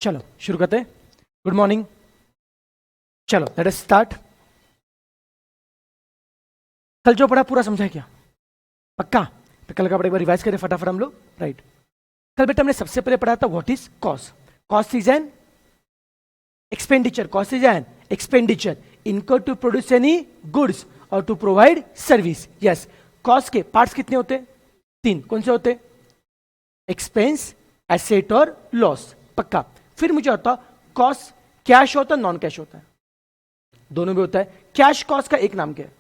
चलो शुरू करते हैं। Good morning. चलो लेट अस स्टार्ट। कल जो पढ़ा पूरा समझा क्या? पक्का? तो कल का एक बार रिवाइज करें फटाफट हम लोग। राइट, कल बेटा हमने सबसे पहले पढ़ा था what is cost. Cost is an expenditure. Cost is an expenditure incurred to produce any goods और to provide service. Yes, cost के पार्ट्स कितने होते हैं? 3। कौन से होते? एक्सपेंस, एसेट और लॉस। पक्का। फिर मुझे आता कॉस्ट कैश होता है, नॉन कैश होता है? दोनों भी होता है। कैश कॉस्ट का एक नाम क्या है?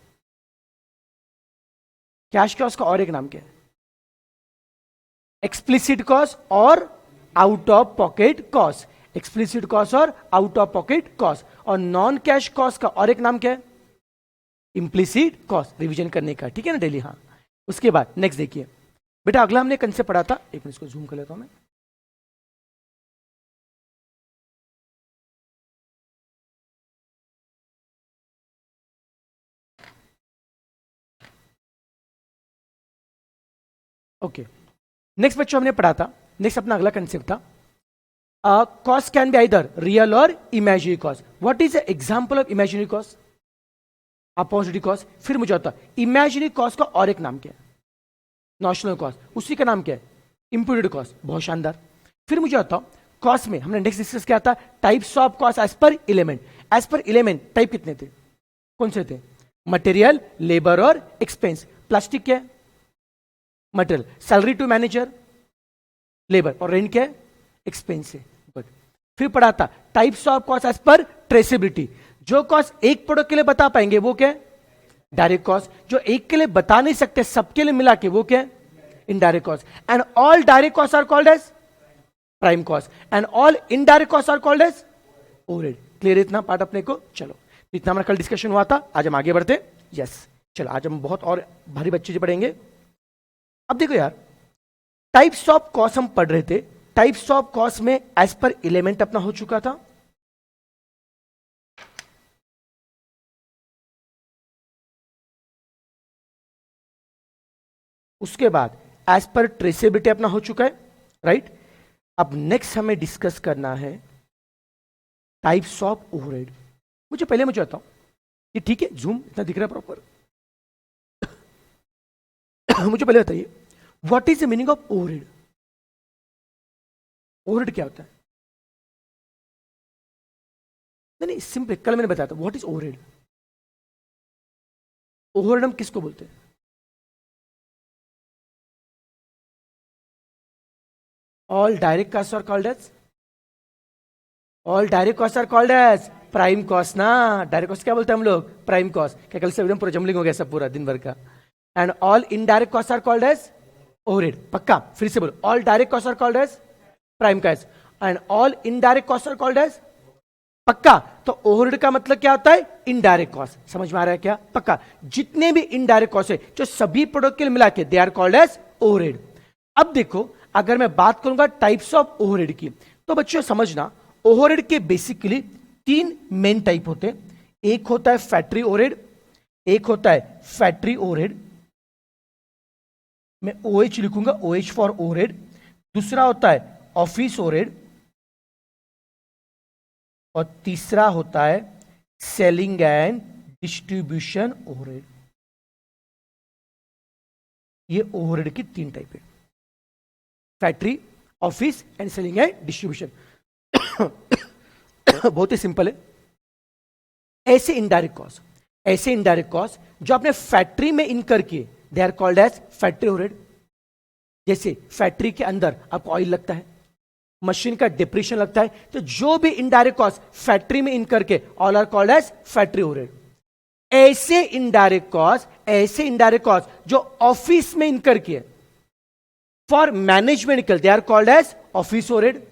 कैश कॉस्ट का और एक नाम क्या है? एक्सप्लिसिट कॉस्ट और out of pocket cost. Explicit cost और आउट ऑफ पॉकेट कॉस्ट। और नॉन कैश कॉस्ट का और एक नाम क्या है? Implicit cost. रिवीजन करने का, ठीक है ना डेली? हाँ। उसके बाद नेक्स्ट देखिए बेटा, अगला हमने कंसेप्ट पढ़ा था। एक मिनट इसको जूम कर लेता हूं मैं। ओके, नेक्स्ट बच्चों हमने पढ़ा था, नेक्स्ट अपना अगला कंसेप्ट था cost can be either real और imaginary cost. What is the example of imaginary cost? Opportunity cost. फिर मुझे आता इमेजिनरी कॉस्ट का और एक नाम क्या है? Notional cost. उसी का नाम क्या है? Imputed cost. बहुत शानदार। फिर मुझे आता कॉस्ट में हमने नेक्स्ट डिस्कस किया था types of cost as per element. As per element type कितने थे? कौन से थे? मटेरियल, लेबर और एक्सपेंस। प्लास्टिक क्या है? Material. Salary to manager, labour. और रेंट क्या है? एक्सपेंस है। गुड। फिर पढ़ा था types of cost as per traceability. जो कॉस्ट एक प्रोडक्ट के लिए बता पाएंगे वो क्या है? Direct cost. जो एक के लिए बता नहीं सकते सबके लिए मिला के वो क्या है? Indirect cost. And all direct cost are called as prime cost and all indirect cost are called as overhead. Clear इतना पार्ट अपने को? चलो, इतना हमारा कल डिस्कशन हुआ था, आज हम आगे बढ़ते। यस, चलो आज हम बहुत और भारी बच्चे से पढ़ेंगे। अब देखो यार, टाइप्स ऑफ कॉस्ट हम पढ़ रहे थे। टाइप्स ऑफ कॉस्ट में एज पर एलिमेंट अपना हो चुका था। उसके बाद एज पर ट्रेसेबिलिटी अपना हो चुका है, राइट? अब नेक्स्ट हमें डिस्कस करना है टाइप्स ऑफ ओवरहेड। मुझे बताओ ये ठीक है? जूम इतना दिख रहा है प्रॉपर? मुझे पहले बताइए what is the meaning of overhead? Overhead क्या होता है? नहीं, सिंपल कल मैंने बताया था व्हाट इज ओवरहेड। ओवरहेड हम किसको बोलते हैं? All direct cost are called as prime cost ना। डायरेक्ट कॉस्ट क्या बोलते हैं हम लोग? Prime cost. क्या कल से एकदम पूरा जमलिंग हो गया सब पूरा दिन भर का? And all indirect cost are called as overhead. पक्का? फिर से बोलो, all direct cost are called as prime cost and all indirect cost are called as. पक्का? तो ओवरहेड का मतलब क्या होता है? Indirect cost. समझ में आ रहा है क्या? पक्का? जितने भी इनडायरेक्ट कॉस्ट है जो सभी प्रोडक्ट के लिए मिला के they are called as overhead. अब देखो, अगर मैं बात करूंगा टाइप्स ऑफ ओवरहेड की, तो बच्चों समझना ओवरहेड के बेसिकली 3 मेन टाइप होते हैं। एक होता है फैक्ट्री ओवरहेड, एक होता है फैक्ट्री ओवरहेड, मैं OH लिखूंगा, OH फॉर ओवरहेड। दूसरा होता है ऑफिस ओवरहेड और तीसरा होता है सेलिंग एंड डिस्ट्रीब्यूशन ओवरहेड। ये ओवरहेड की 3 टाइप है, factory, office and selling and distribution. बहुत ही सिंपल है। ऐसे इनडायरेक्ट कॉस्ट जो आपने फैक्ट्री में इनकर किए they are called as factory overhead. जैसे फैक्ट्री के अंदर आपको ऑयल लगता है, मशीन का डिप्रेशन लगता है, तो जो भी इनडायरेक्ट कॉस्ट फैक्ट्री में इनकर के all are called as factory overhead. ऐसे इनडायरेक्ट कॉस्ट जो ऑफिस में इनकर किए for management they are called as office overhead.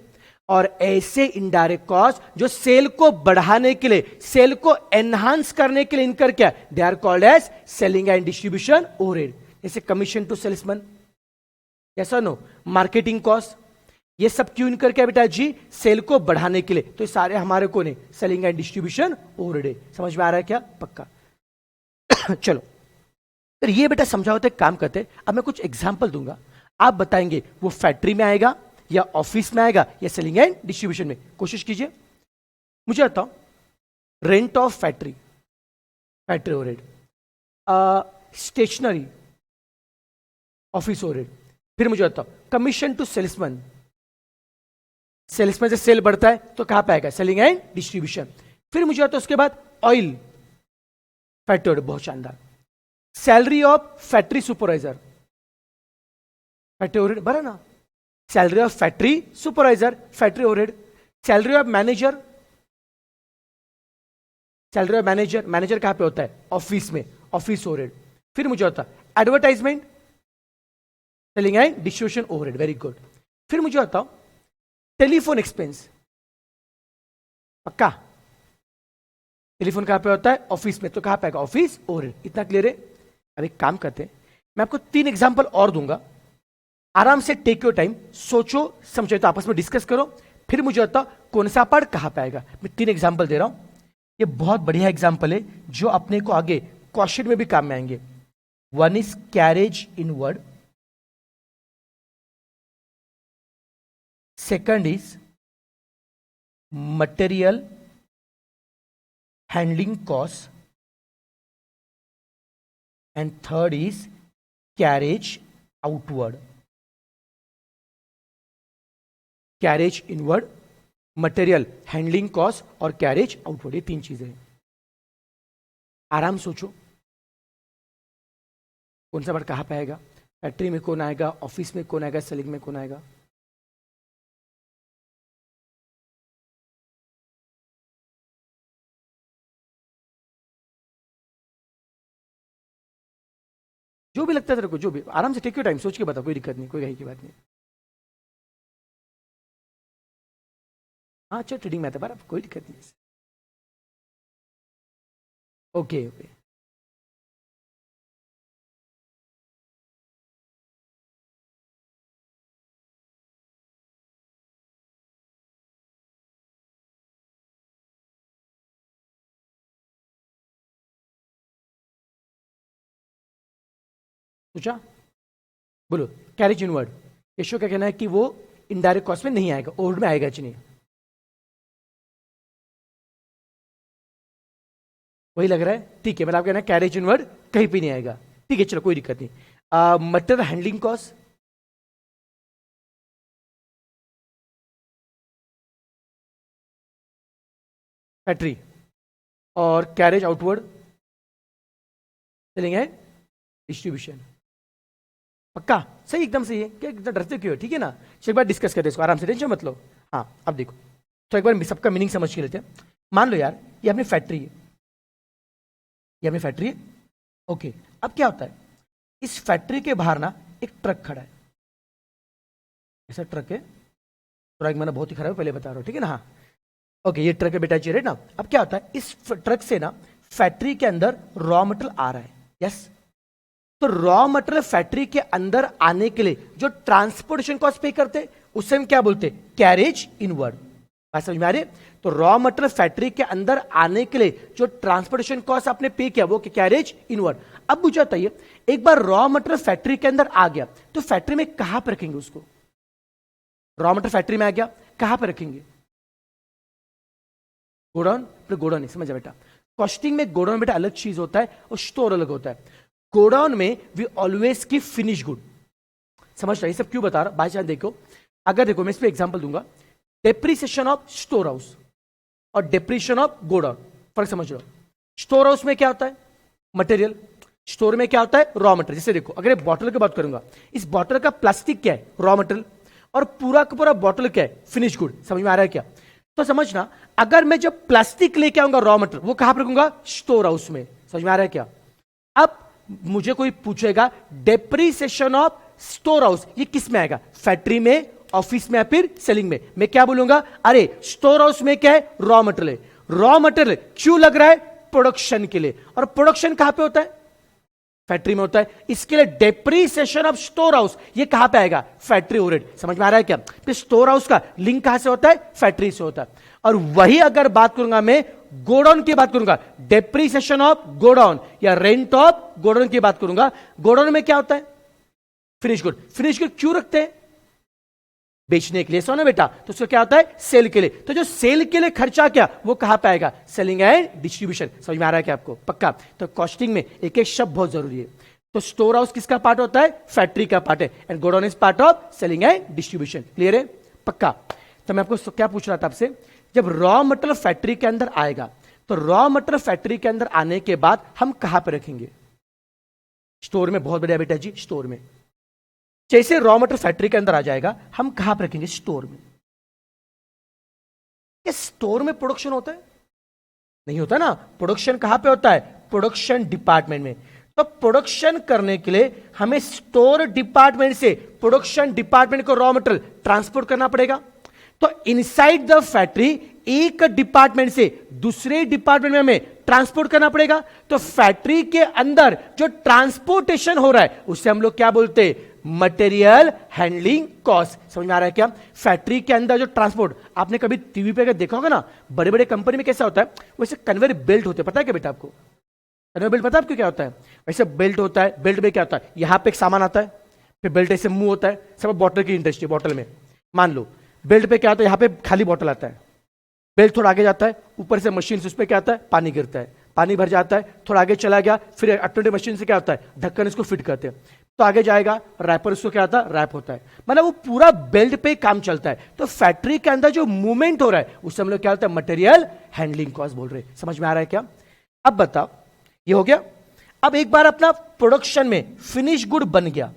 और ऐसे इनडायरेक्ट कॉस्ट जो सेल को बढ़ाने के लिए, सेल को एनहांस करने के लिए इनकर क्या, they are called as selling and distribution overhead. जैसे कमीशन टू सेल्समैन, ऐसा नो, मार्केटिंग कॉस्ट, ये सब क्यों इनकर क्या बेटा जी? सेल को बढ़ाने के लिए। तो ये सारे हमारे को ने सेलिंग एंड डिस्ट्रीब्यूशन ओवरहेड। समझ में आ रहा है क्या? पक्का? चलो, तो ये बेटा समझा होते काम करते। अब मैं कुछ एग्जांपल दूंगा, आप बताएंगे वो फैक्ट्री में आएगा या ऑफिस में आएगा या सेलिंग एंड डिस्ट्रीब्यूशन में? कोशिश कीजिए, मुझे बताओ। Rent of factory, factory overhead, stationery, office overhead. फिर मुझे बताओ कमीशन टू सेल्समैन, सेल्समैन से सेल बढ़ता है तो कहां पे आएगा? Selling and distribution. फिर मुझे बताओ उसके बाद ऑयल, फैक्ट्री ओवरहेड, बहुत शानदार। Salary of factory supervisor, factory overhead भरा ना। Salary of factory supervisor, factory overhead. Salary of manager, salary of manager, manager कहां पे होता है? ऑफिस में, ऑफिस ओवरहेड। फिर मुझे होता है advertisement, selling and distribution overhead, very good. फिर मुझे बताओ टेलीफोन एक्सपेंस, पक्का? टेलीफोन कहां पे होता है? ऑफिस में, तो कहां पे आएगा? Office overhead. इतना क्लियर है? अब एक काम करते हैं, मैं आपको 3 एग्जांपल और दूंगा, आराम से टेक योर टाइम, सोचो समझो, तो आपस में डिस्कस करो, फिर मुझे बताओ कौन सा पार्ट कहां पे आएगा। मैं 3 एग्जांपल दे रहा हूं, ये बहुत बढ़िया एग्जांपल है जो अपने को आगे क्वेश्चन में भी काम में आएंगे। One is carriage inward, second is material handling cost, and third is carriage outward. Carriage inward, material handling cost और कैरेज आउटवर्ड, ये 3 चीजें हैं। आराम सोचो कौन सा वर्ड कहां पे आएगा? फैक्ट्री में कौन आएगा? ऑफिस में कौन आएगा? सेलिंग में कौन आएगा? जो भी लगता है तेरे को, जो भी, आराम से टेक योर टाइम, सोच के बता, कोई दिक्कत नहीं, कोई कहीं की बात नहीं। हाँ अच्छा, ट्रेडिंग में आता है, कोई दिक्कत नहीं। ओके ओके, सोचा, बोलो। कैरेज इनवर्ड, यशो क्या कहना है कि वो इनडायरेक्ट कॉस्ट में नहीं आएगा, ओवरहेड में आएगा, नहीं वही लग रहा है? ठीक है, मतलब आप कहना है कैरेज इनवर्ड कहीं पे नहीं आएगा, ठीक है, चलो कोई दिक्कत नहीं। मटेरियल हैंडलिंग कॉस्ट, फैक्ट्री, और कैरेज आउटवर्ड, चलेंगे डिस्ट्रीब्यूशन। पक्का सही, एकदम सही है। क्या एकदम डरते क्यों? ठीक है ना, चलो एक बार डिस्कस करते हैं इसको आराम से, टेंशन मत लो। हाँ अब देखो, तो एक बार सबका मीनिंग समझ के लेते हैं। मान लो यार ये अपनी फैक्ट्री है, ये अपनी फैक्ट्री है, ओके। अब क्या होता है, इस फैक्ट्री के बाहर ना एक ट्रक खड़ा है, ऐसा ट्रक है, ट्रक मैंने बहुत ही खराब है, पहले बता रहा हूँ, ठीक है ना। हाँ ओके, ये ट्रक है बेटा जी, ना। अब क्या होता है, इस ट्रक से ना फैक्ट्री के अंदर रॉ मटेरियल आ रहा है, यस। तो रॉ मटेरियल फैक्ट्री के अंदर आने के लिए जो ट्रांसपोर्टेशन कॉस्ट पे करते, उससे हम क्या बोलते? Carriage inward. बात समझ में आ रही है? तो रॉ मटेरियल फैक्ट्री के अंदर आने के लिए जो ट्रांसपोर्टेशन कॉस्ट आपने पे किया वो कैरेज इनवर्ड। अब मुझे बताइए, एक बार रॉ मटेरियल फैक्ट्री के अंदर आ गया तो फैक्ट्री में कहां पर रखेंगे उसको? रॉ मटेरियल फैक्ट्री में आ गया, कहां पर रखेंगे? गोडाउन, फिर गोडाउन नहीं समझा बेटा। कॉस्टिंग में गोडाउन बेटा अलग चीज होता है और स्टोर अलग होता है। गोडाउन में वी ऑलवेज की फिनिश गुड, समझ रहे? ये सब क्यों बता रहा? बाई चांस देखो, अगर देखो मैं इस पे एग्जांपल दूंगा, डेप्रिसिएशन ऑफ स्टोर हाउस और डेप्रिसिएशन ऑफ गोडाउन, फर्क समझ लो। स्टोर हाउस में क्या होता है? मटेरियल। स्टोर में क्या होता है? Raw material. जैसे देखो, अगर बॉटल की बात करूंगा, इस बॉटल का प्लास्टिक क्या है? Raw material. और पूरा का पूरा बॉटल क्या है? Finish good. समझ में आ रहा है क्या? तो समझना, अगर मैं जब प्लास्टिक लेके आऊंगा रॉ मटेरियल, वो कहां पर रखूंगा? स्टोर हाउस में। समझ में आ रहा है क्या? अब मुझे कोई पूछेगा डेप्रिसिएशन ऑफ स्टोर हाउस, ये किस में आएगा? फैक्ट्री में, ऑफिस में, या फिर सेलिंग में? मैं क्या बोलूंगा? अरे स्टोर हाउस में क्या है? रॉ मटेरियल है। रॉ मटेरियल क्यों लग रहा है? प्रोडक्शन के लिए। और प्रोडक्शन कहां पे होता है? फैक्ट्री में होता है। इसके लिए डेप्रिसिएशन ऑफ स्टोर हाउस ये कहां पे आएगा? Factory overhead. समझ में आ रहा है क्या? फिर स्टोर हाउस का लिंक कहां से होता है? फैक्ट्री से होता है। और वही अगर बात करूंगा मैं गोडाउन की बात करूंगा, डेप्रिसिएशन ऑफ गोडाउन या रेंट ऑफ गोडाउन की बात करूंगा, गोडाउन में क्या होता है? Finish good. फिनिश गुड क्यों रखते हैं? बेचने के लिए, सो ना बेटा, तो उसको क्या होता है, सेल के लिए। तो जो सेल के लिए खर्चा क्या, वो कहां पे आएगा, सेलिंग एंड डिस्ट्रीब्यूशन। समझ में आ रहा है क्या आपको, पक्का। तो कॉस्टिंग में एक एक शब्द बहुत जरूरी है। तो स्टोर हाउस किसका पार्ट होता है, फैक्ट्री का पार्ट है, and godown is part of selling and distribution. Clear है, पक्का। तो मैं आपको क्या पूछ रहा था आपसे, जब रॉ मटेरियल फैक्ट्री के अंदर आएगा, तो रॉ मटेरियल फैक्ट्री के अंदर आने के बाद हम कहां पर रखेंगे, स्टोर में। बहुत बढ़िया बेटा जी, स्टोर में। जैसे रॉ मटेरियल फैक्ट्री के अंदर आ जाएगा, हम कहां पर रखेंगे, स्टोर में। क्या स्टोर में प्रोडक्शन होता है, नहीं होता ना। प्रोडक्शन कहां पे होता है, प्रोडक्शन डिपार्टमेंट में। तो प्रोडक्शन करने के लिए हमें स्टोर डिपार्टमेंट से प्रोडक्शन डिपार्टमेंट को रॉ मटेरियल ट्रांसपोर्ट करना पड़ेगा। तो इनसाइड द फैक्ट्री एक डिपार्टमेंट से दूसरे डिपार्टमेंट में हमें ट्रांसपोर्ट करना पड़ेगा। तो फैक्ट्री के अंदर जो ट्रांसपोर्टेशन हो रहा है उससे हम लोग क्या बोलते हैं, मटेरियल हैंडलिंग कॉस्ट। समझ में आ रहा है क्या, फैक्ट्री के अंदर जो ट्रांसपोर्ट, आपने कभी टीवी पे अगर देखा होगा ना, बड़े बड़े कंपनी में कैसा होता है, वैसे कन्वेयर बेल्ट होते हैं, पता है क्या बेटा आपको, कन्वेयर बेल्ट पता है आपको क्या होता है, वैसे बेल्ट होता है। बेल्ट में क्या होता है, यहां पे एक सामान आता है, फिर बेल्ट ऐसे मुंह होता है। सब बॉटल की इंडस्ट्री, बॉटल में मान लो बेल्ट पे क्या होता है, यहां पे खाली बॉटल आता है, बेल्ट थोड़ा आगे जाता है, ऊपर से मशीन से उस पर क्या आता है, पानी गिरता है, पानी भर जाता है, थोड़ा आगे चला गया, फिर ऑटोमेटिक मशीन से क्या होता है, ढक्कन इसको फिट करते हैं, तो आगे जाएगा, रैपर उसको क्या आता है, रैप होता है। मतलब वो पूरा बेल्ट पे काम चलता है। तो फैक्ट्री के अंदर जो मूवमेंट हो रहा है उससे हम लोग क्या होता है, मटेरियल हैंडलिंग कॉस्ट बोल रहे हैं। समझ में आ रहा है क्या, अब बताओ, ये हो गया। अब एक बार अपना प्रोडक्शन में फिनिश गुड बन गया।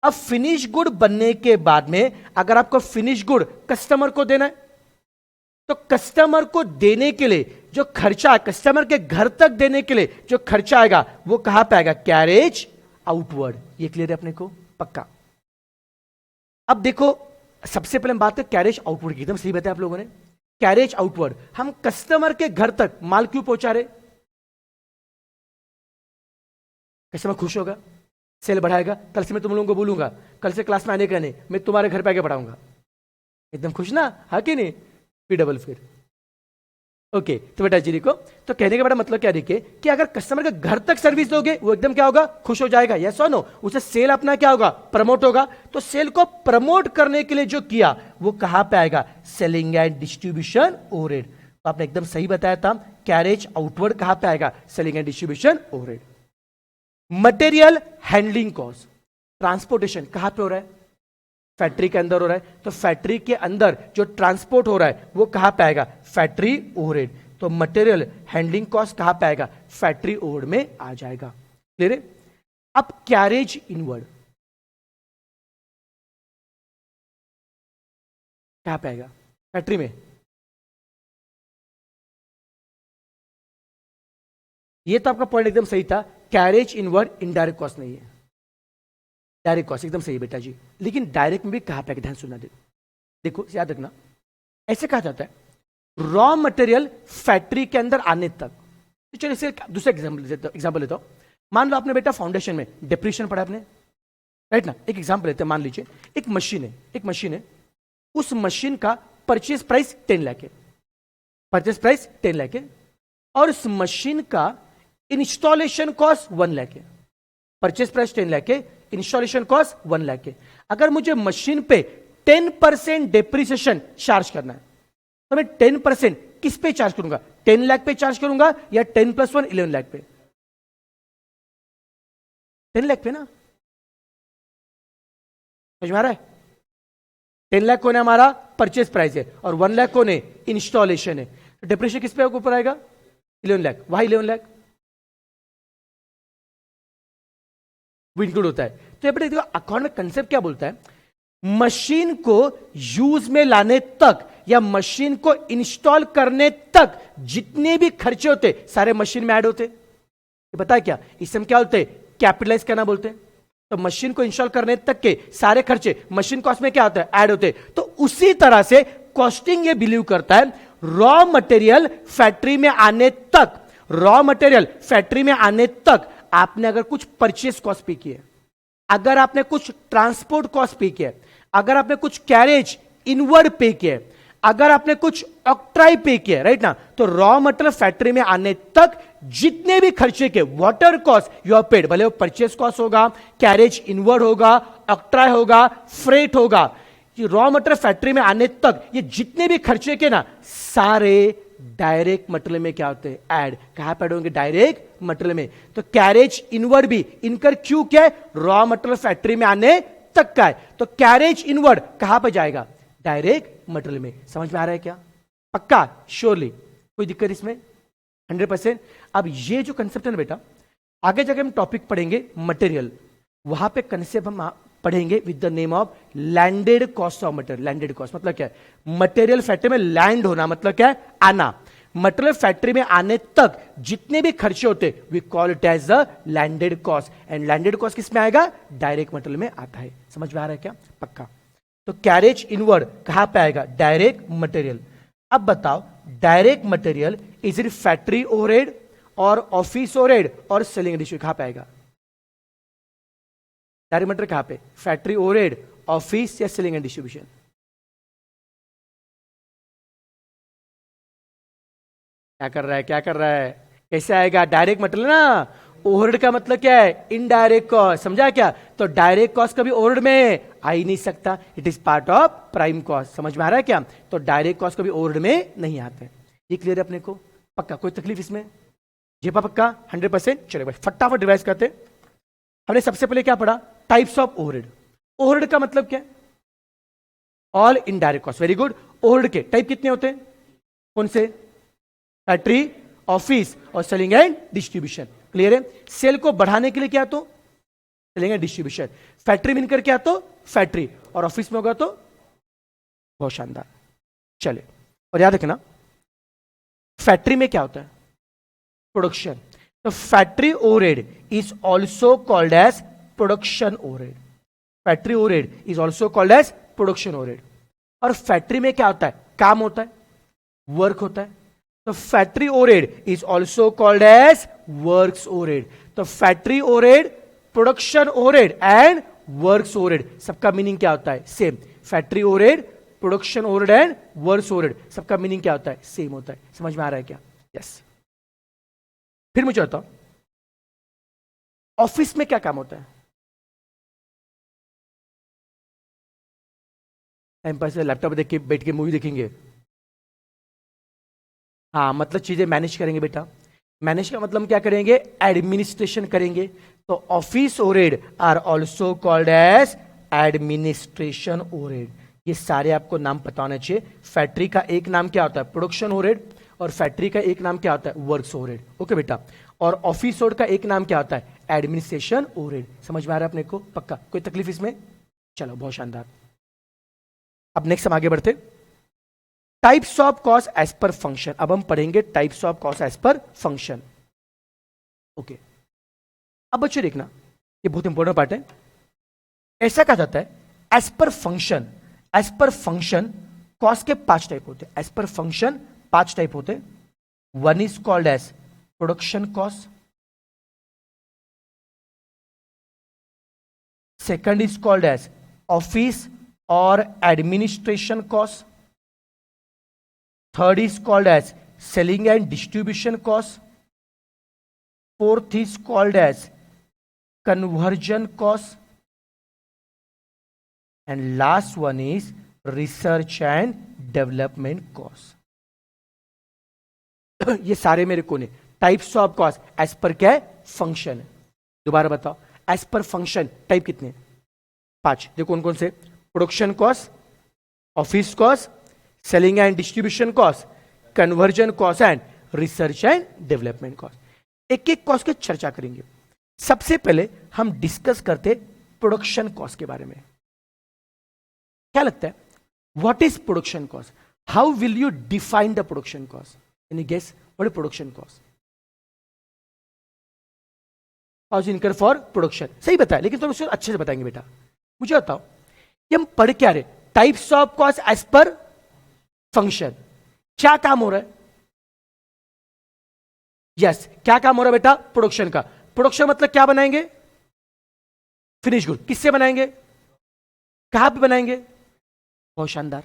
अब फिनिश गुड बनने के बाद में अगर आपको फिनिश गुड कस्टमर को देना है, तो कस्टमर को देने के लिए जो खर्चा, कस्टमर के घर तक देने के लिए जो खर्चा आएगा वो कहां पे आएगा, कैरेज आउटवर्ड। ये क्लियर है अपने को, पक्का। अब देखो, सबसे पहले हम बात करें कैरेज आउटवर्ड की, एकदम सही बताया आप लोगों ने। कैरेज आउटवर्ड, हम कस्टमर के घर तक माल क्यों पहुंचा रहे, कस्टमर खुश होगा, सेल बढ़ाएगा। कल से मैं तुम लोगों को बोलूंगा, कल से क्लास में आने का नहीं, मैं तुम्हारे घर पे आके पढ़ाऊंगा, एकदम खुश ना, हाँ कि नहीं, पी डबल फिर। ओके, तो बेटा जी देखो, तो कहने का बड़ा मतलब क्या देखिए कि अगर कस्टमर के घर तक सर्विस दोगे, वो एकदम क्या होगा, खुश हो जाएगा, यस और नो। उसे सेल अपना क्या होगा, प्रमोट होगा। तो सेल को प्रमोट करने के लिए जो किया वो कहां पे आएगा, सेलिंग एंड डिस्ट्रीब्यूशन ओवरहेड। तो आपने एकदम सही बताया था, कैरेज आउटवर्ड कहां पे आएगा, selling and distribution overhead. Material handling cost, transportation कहां पे हो रहा है, फैक्ट्री के अंदर हो रहा है। तो फैक्ट्री के अंदर जो ट्रांसपोर्ट हो रहा है वो कहां पे आएगा, फैक्ट्री ओवरहेड। तो मटेरियल हैंडलिंग कॉस्ट कहां पे आएगा, फैक्ट्री ओवरहेड में आ जाएगा। क्लियर है। अब कैरेज इनवर्ड कहां पे आएगा, फैक्ट्री में। ये तो आपका पॉइंट एकदम सही था, कैरेज इनवर्ड इनडायरेक्ट कॉस्ट नहीं है, डायरेक्ट कॉस्ट एकदम सही बेटा जी। लेकिन डायरेक्ट में भी कहां पे, ध्यान सुनना, देखो याद रखना, ऐसे कहा जाता है रॉ मटेरियल फैक्ट्री के अंदर आने तक। तो चलिए इसे दूसरा एग्जांपल लेता हूं। मान लो आपने बेटा फाउंडेशन में डिप्रेशन पढ़ा आपने, राइट ना। एक एग्जांपल लेते हैं, मान लीजिए एक मशीन है, उस मशीन का परचेज प्राइस 10 लाख है, परचेज प्राइस 10 लाख है, और उस मशीन का इंस्टॉलेशन कॉस्ट 1 लाख है। परचेज प्राइस 10 लाख है, इंस्टॉलेशन कॉस्ट 1 लाख है। अगर मुझे मशीन पे 10% डेप्रिसिएशन चार्ज करना है, तो मैं 10% किस पे चार्ज करूंगा, 10 लाख पे चार्ज करूंगा या 10 + 1 11 लाख पे, 10 लाख पे ना। समझ में आ रहा है, 10 लाख कौन है हमारा परचेज प्राइस है, और 1 लाख कौन है, इंस्टॉलेशन है। तो डेप्रिसिएशन किस पे ऊपर आएगा, 11 लाख, वहां 11 लाख वो इंक्लूड होता है। तो ये देखो अकाउंट में कंसेप्ट क्या बोलता है, मशीन को यूज में लाने तक या मशीन को इंस्टॉल करने तक जितने भी खर्चे होते सारे मशीन में ऐड होते। ये पता है क्या, इसमें क्या बोलते हैं, कैपिटलाइज करना बोलते हैं। तो मशीन को इंस्टॉल करने तक के सारे खर्चे मशीन कॉस्ट में क्या होता है, ऐड होते। तो उसी तरह से कॉस्टिंग ये बिलीव करता है रॉ मटेरियल फैक्ट्री में आने तक, रॉ मटेरियल फैक्ट्री में आने तक आपने अगर कुछ परचेस कॉस्ट पे किया, अगर आपने कुछ ट्रांसपोर्ट कॉस्ट पे किया, अगर आपने कुछ कैरेज इनवर्ड पे किया, अगर आपने कुछ ऑक्ट्राई पे किया, राइट ना, तो रॉ मटेरियल फैक्ट्री में आने तक जितने भी खर्चे के whatever cost you are paid, भले वो परचेस कॉस्ट होगा, कैरेज इनवर्ड होगा, ऑक्ट्राई होगा, फ्रेट होगा, कि रॉ मटेरियल फैक्ट्री में आने तक ये जितने भी खर्चे के ना सारे डायरेक्ट मटेरियल में क्या होते हैं, ऐड। कहां पे ऐड होंगे, डायरेक्ट मटेरियल में। तो कैरेज इनवर्ड भी इनकर क्यों क्या है, रॉ मटेरियल फैक्ट्री में आने तक का है। तो कैरेज इनवर्ड कहां पे जाएगा, डायरेक्ट मटेरियल में। समझ में आ रहा है क्या, पक्का, श्योरली, कोई दिक्कत इसमें, 100%। अब ये जो कंसेप्ट है ना बेटा, आगे जाके हम टॉपिक पढ़ेंगे मटेरियल, वहां पे कंसेप्ट हम पढ़ेंगे with the name of landed cost of material. Landed cost मतलब क्या है, मटेरियल फैक्ट्री में लैंड होना मतलब क्या है, आना। मटेरियल फैक्ट्री में आने तक जितने भी खर्चे होते we call it as the landed cost. And landed cost किस में आएगा, डायरेक्ट मटेरियल में आता है। समझ में आ रहा है क्या, पक्का। तो कैरेज इनवर्ड कहां पे आएगा, डायरेक्ट मटेरियल। अब बताओ, direct material is it factory overhead और ऑफिस ओवरहेड और सेलिंग डिस्ट्रीब्यूशन, कहां पे आएगा डायरेक्ट मटेरियल, कहां पे, फैक्ट्री ओवरहेड, ऑफिस या सेलिंग एंड डिस्ट्रीब्यूशन। क्या कर रहा है, क्या कर रहा है, कैसे आएगा, डायरेक्ट मटेरियल ना। ओवरहेड का मतलब क्या है, इनडायरेक्ट कॉस्ट, समझा क्या। तो डायरेक्ट कॉस्ट कभी ओवरहेड में आ ही नहीं सकता, it is part of prime cost. समझ में आ रहा है क्या, तो डायरेक्ट कॉस्ट कभी ओवरहेड में नहीं आते। ये क्लियर है अपने को, पक्का, कोई तकलीफ इसमें, जी पक्का, 100%। चलो भाई फटाफट रिवाइज करते। हमने सबसे पहले क्या पढ़ा, टाइप्स ऑफ ओवरहेड। ओवरहेड का मतलब क्या है, all indirect cost, very good. Overhead के टाइप कितने होते हैं, कौन से, फैक्ट्री, ऑफिस और सेलिंग एंड डिस्ट्रीब्यूशन। क्लियर है, सेल को बढ़ाने के लिए क्या, तो सेलिंग एंड डिस्ट्रीब्यूशन। फैक्ट्री में इनकर क्या, तो फैक्ट्री, और ऑफिस में होगा तो, बहुत शानदार। चले, और याद रखना फैक्ट्री में क्या होता है, प्रोडक्शन। तो factory overhead is also called as production overhead. Factory overhead is also called as production overhead. और फैक्ट्री में क्या होता है, काम होता है, वर्क होता है। तो factory overhead is also called as works overhead. तो factory overhead, production overhead and works overhead, सबका मीनिंग क्या होता है, same. Factory overhead, production overhead and works overhead, सबका मीनिंग क्या होता है, सेम होता है। समझ में आ रहा है क्या, यस। फिर मुझे बताओ, ऑफिस में क्या काम होता है, टाइम पास लैपटॉप देख के बैठ के मूवी देखेंगे, हाँ, मतलब चीजें मैनेज करेंगे बेटा। मैनेज का मतलब क्या करेंगे, एडमिनिस्ट्रेशन करेंगे। तो office overhead are also called as administration overhead. ये सारे आपको नाम पता होना चाहिए। फैक्ट्री का एक नाम क्या होता है, प्रोडक्शन ओवरहेड, और फैक्ट्री का एक नाम क्या होता है, वर्क्स ओवरहेड। ओके बेटा, और ऑफिस ओवरहेड का एक नाम क्या होता है, एडमिनिस्ट्रेशन ओवरहेड। समझ में आ रहा है अपने को, पक्का, कोई तकलीफ इसमें, चलो बहुत शानदार। अब नेक्स्ट हम आगे बढ़ते, types of cost as per function. अब हम पढ़ेंगे types of cost as per function. Okay, अब बच्चों देखना, ये बहुत इंपॉर्टेंट पार्ट है। ऐसा कहा जाता है as per function, as per function cost के 5 टाइप होते हैं। एज पर फंक्शन 5 टाइप होते हैं। One is called as production cost, second is called as office और administration cost, third is called as selling and distribution cost, fourth is called as conversion cost, and last one is research and development cost. ये सारे मेरे कोने types of cost as पर क्या है, function है। दोबारा बताओ, एज पर फंक्शन टाइप कितने, 5। देखो कौन कौन से, production cost, office cost, selling and distribution cost, conversion cost and research and development cost. एक एक कॉस्ट की चर्चा करेंगे। सबसे पहले हम डिस्कस करते प्रोडक्शन कॉस्ट के बारे में। क्या लगता है, what is production cost, how will you define the production cost, any guess what is production cost, cost incur for production. सही बताया, लेकिन थोड़ा अच्छे से बताएंगे बेटा। मुझे बताओ कि हम पढ़ क्या रहे, types of cost as per function, क्या काम हो रहा है, यस, क्या काम हो रहा है बेटा, प्रोडक्शन का। प्रोडक्शन मतलब क्या बनाएंगे, फिनिश गुड। किससे बनाएंगे, कहां पे बनाएंगे, बहुत शानदार।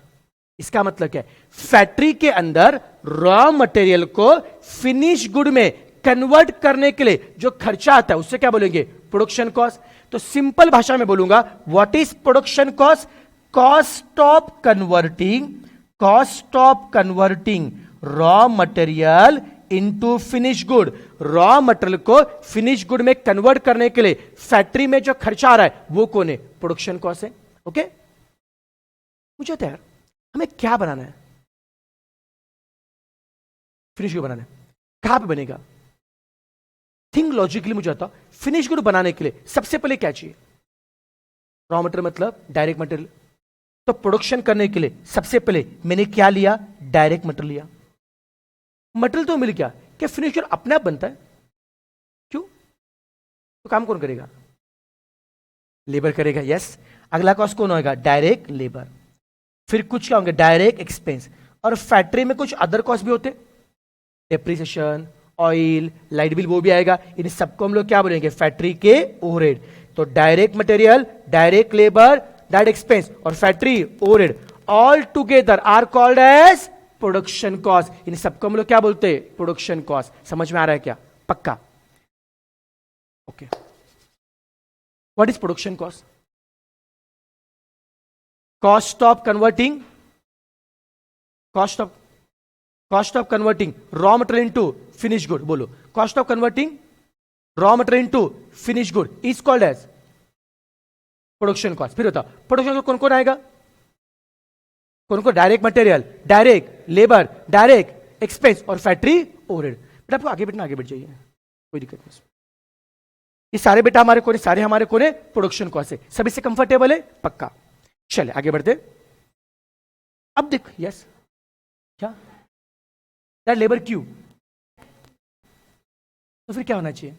इसका मतलब क्या है, फैक्ट्री के अंदर रॉ मटेरियल को फिनिश गुड में कन्वर्ट करने के लिए जो खर्चा आता है उससे क्या बोलेंगे, प्रोडक्शन कॉस्ट। तो सिंपल भाषा में बोलूंगा, what is production cost, cost of converting raw material into finish good. Raw material को फिनिश गुड में कन्वर्ट करने के लिए फैक्ट्री में जो खर्चा आ रहा है वो कौन है? प्रोडक्शन कॉस्ट है। ओके, मुझे तो यार हमें क्या बनाना है? फिनिश गुड बनाना है। कहां पे बनेगा? Think logically. मुझे आता फिनिश गुड बनाने के लिए सबसे पहले क्या चाहिए? रॉ मटेरियल मतलब डायरेक्ट मटेरियल। तो प्रोडक्शन करने के लिए सबसे पहले मैंने क्या लिया? डायरेक्ट मटेरियल लिया। मटेरियल तो मिल गया, क्या फिनिश गुड अपने आप बनता है? क्यों? तो काम कौन करेगा? लेबर करेगा। यस। अगला कॉस्ट कौन होगा? Direct labour. फिर कुछ क्या होंगे? Direct expense. और फैक्ट्री में कुछ अदर कॉस्ट भी होते, डेप्रिसिएशन, ऑयल, लाइट बिल, वो भी आएगा। इन सबको हम लोग क्या बोलेंगे? फैक्ट्री के ओवरहेड। तो direct material, direct labour, direct expense और factory overhead all together are called as production cost. इन सबको हम लोग क्या बोलते हैं? Production cost. समझ में आ रहा है क्या? पक्का? Okay. What is production cost? Cost of converting raw material into finish good. बोलो, cost of converting raw material into finish good is called as production cost. फिर होता प्रोडक्शन कौन कौन आएगा? कौन कौन? Direct material, direct labour, direct expense और factory overhead. बेटा आपको आगे बैठना, आगे बैठ जाइए, कोई दिक्कत नहीं। ये सारे बेटा हमारे कोने, सारे हमारे कोने प्रोडक्शन कॉस्ट है। सभी से कंफर्टेबल है? पक्का। चले आगे बढ़ते। अब देख, यस, क्या यार लेबर क्यों? तो फिर क्या होना चाहिए?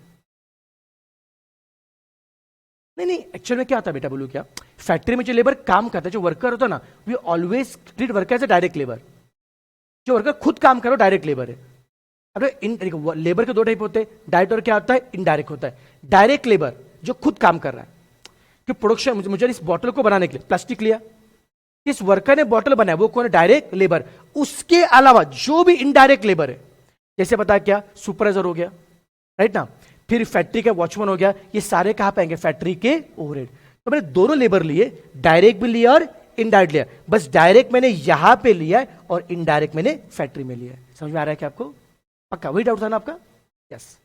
नहीं, एक्चुअल में क्या होता है बेटा, बोलूं क्या? फैक्ट्री में जो लेबर काम करता है, जो वर्कर होता है ना, we always treat worker as a direct labour. जो वर्कर खुद काम करो डायरेक्ट लेबर है। अब लेबर के दो टाइप होते हैं, डायरेक्ट और क्या होता है? इनडायरेक्ट होता है। डायरेक्ट लेबर जो खुद काम कर रहा है कि प्रोडक्शन, मुझे इस बॉटल को बनाने के लिए प्लास्टिक लिया, इस वर्कर ने बॉटल बनाया, वो कौन है? Direct labour. उसके अलावा जो भी इनडायरेक्ट लेबर है, जैसे पता क्या? सुपरवाइजर हो गया, राइट ना, फिर फैक्ट्री का वॉचमैन हो गया, ये सारे कहां पे आएंगे? फैक्ट्री के ओवरहेड। तो मैंने दोनों लेबर लिए, डायरेक्ट भी लिया और इनडायरेक्ट लिया। बस डायरेक्ट मैंने यहां पे लिया है और इनडायरेक्ट मैंने फैक्ट्री में लिया है। समझ में आ रहा है क्या आपको? पक्का वही डाउट था ना आपका? यस।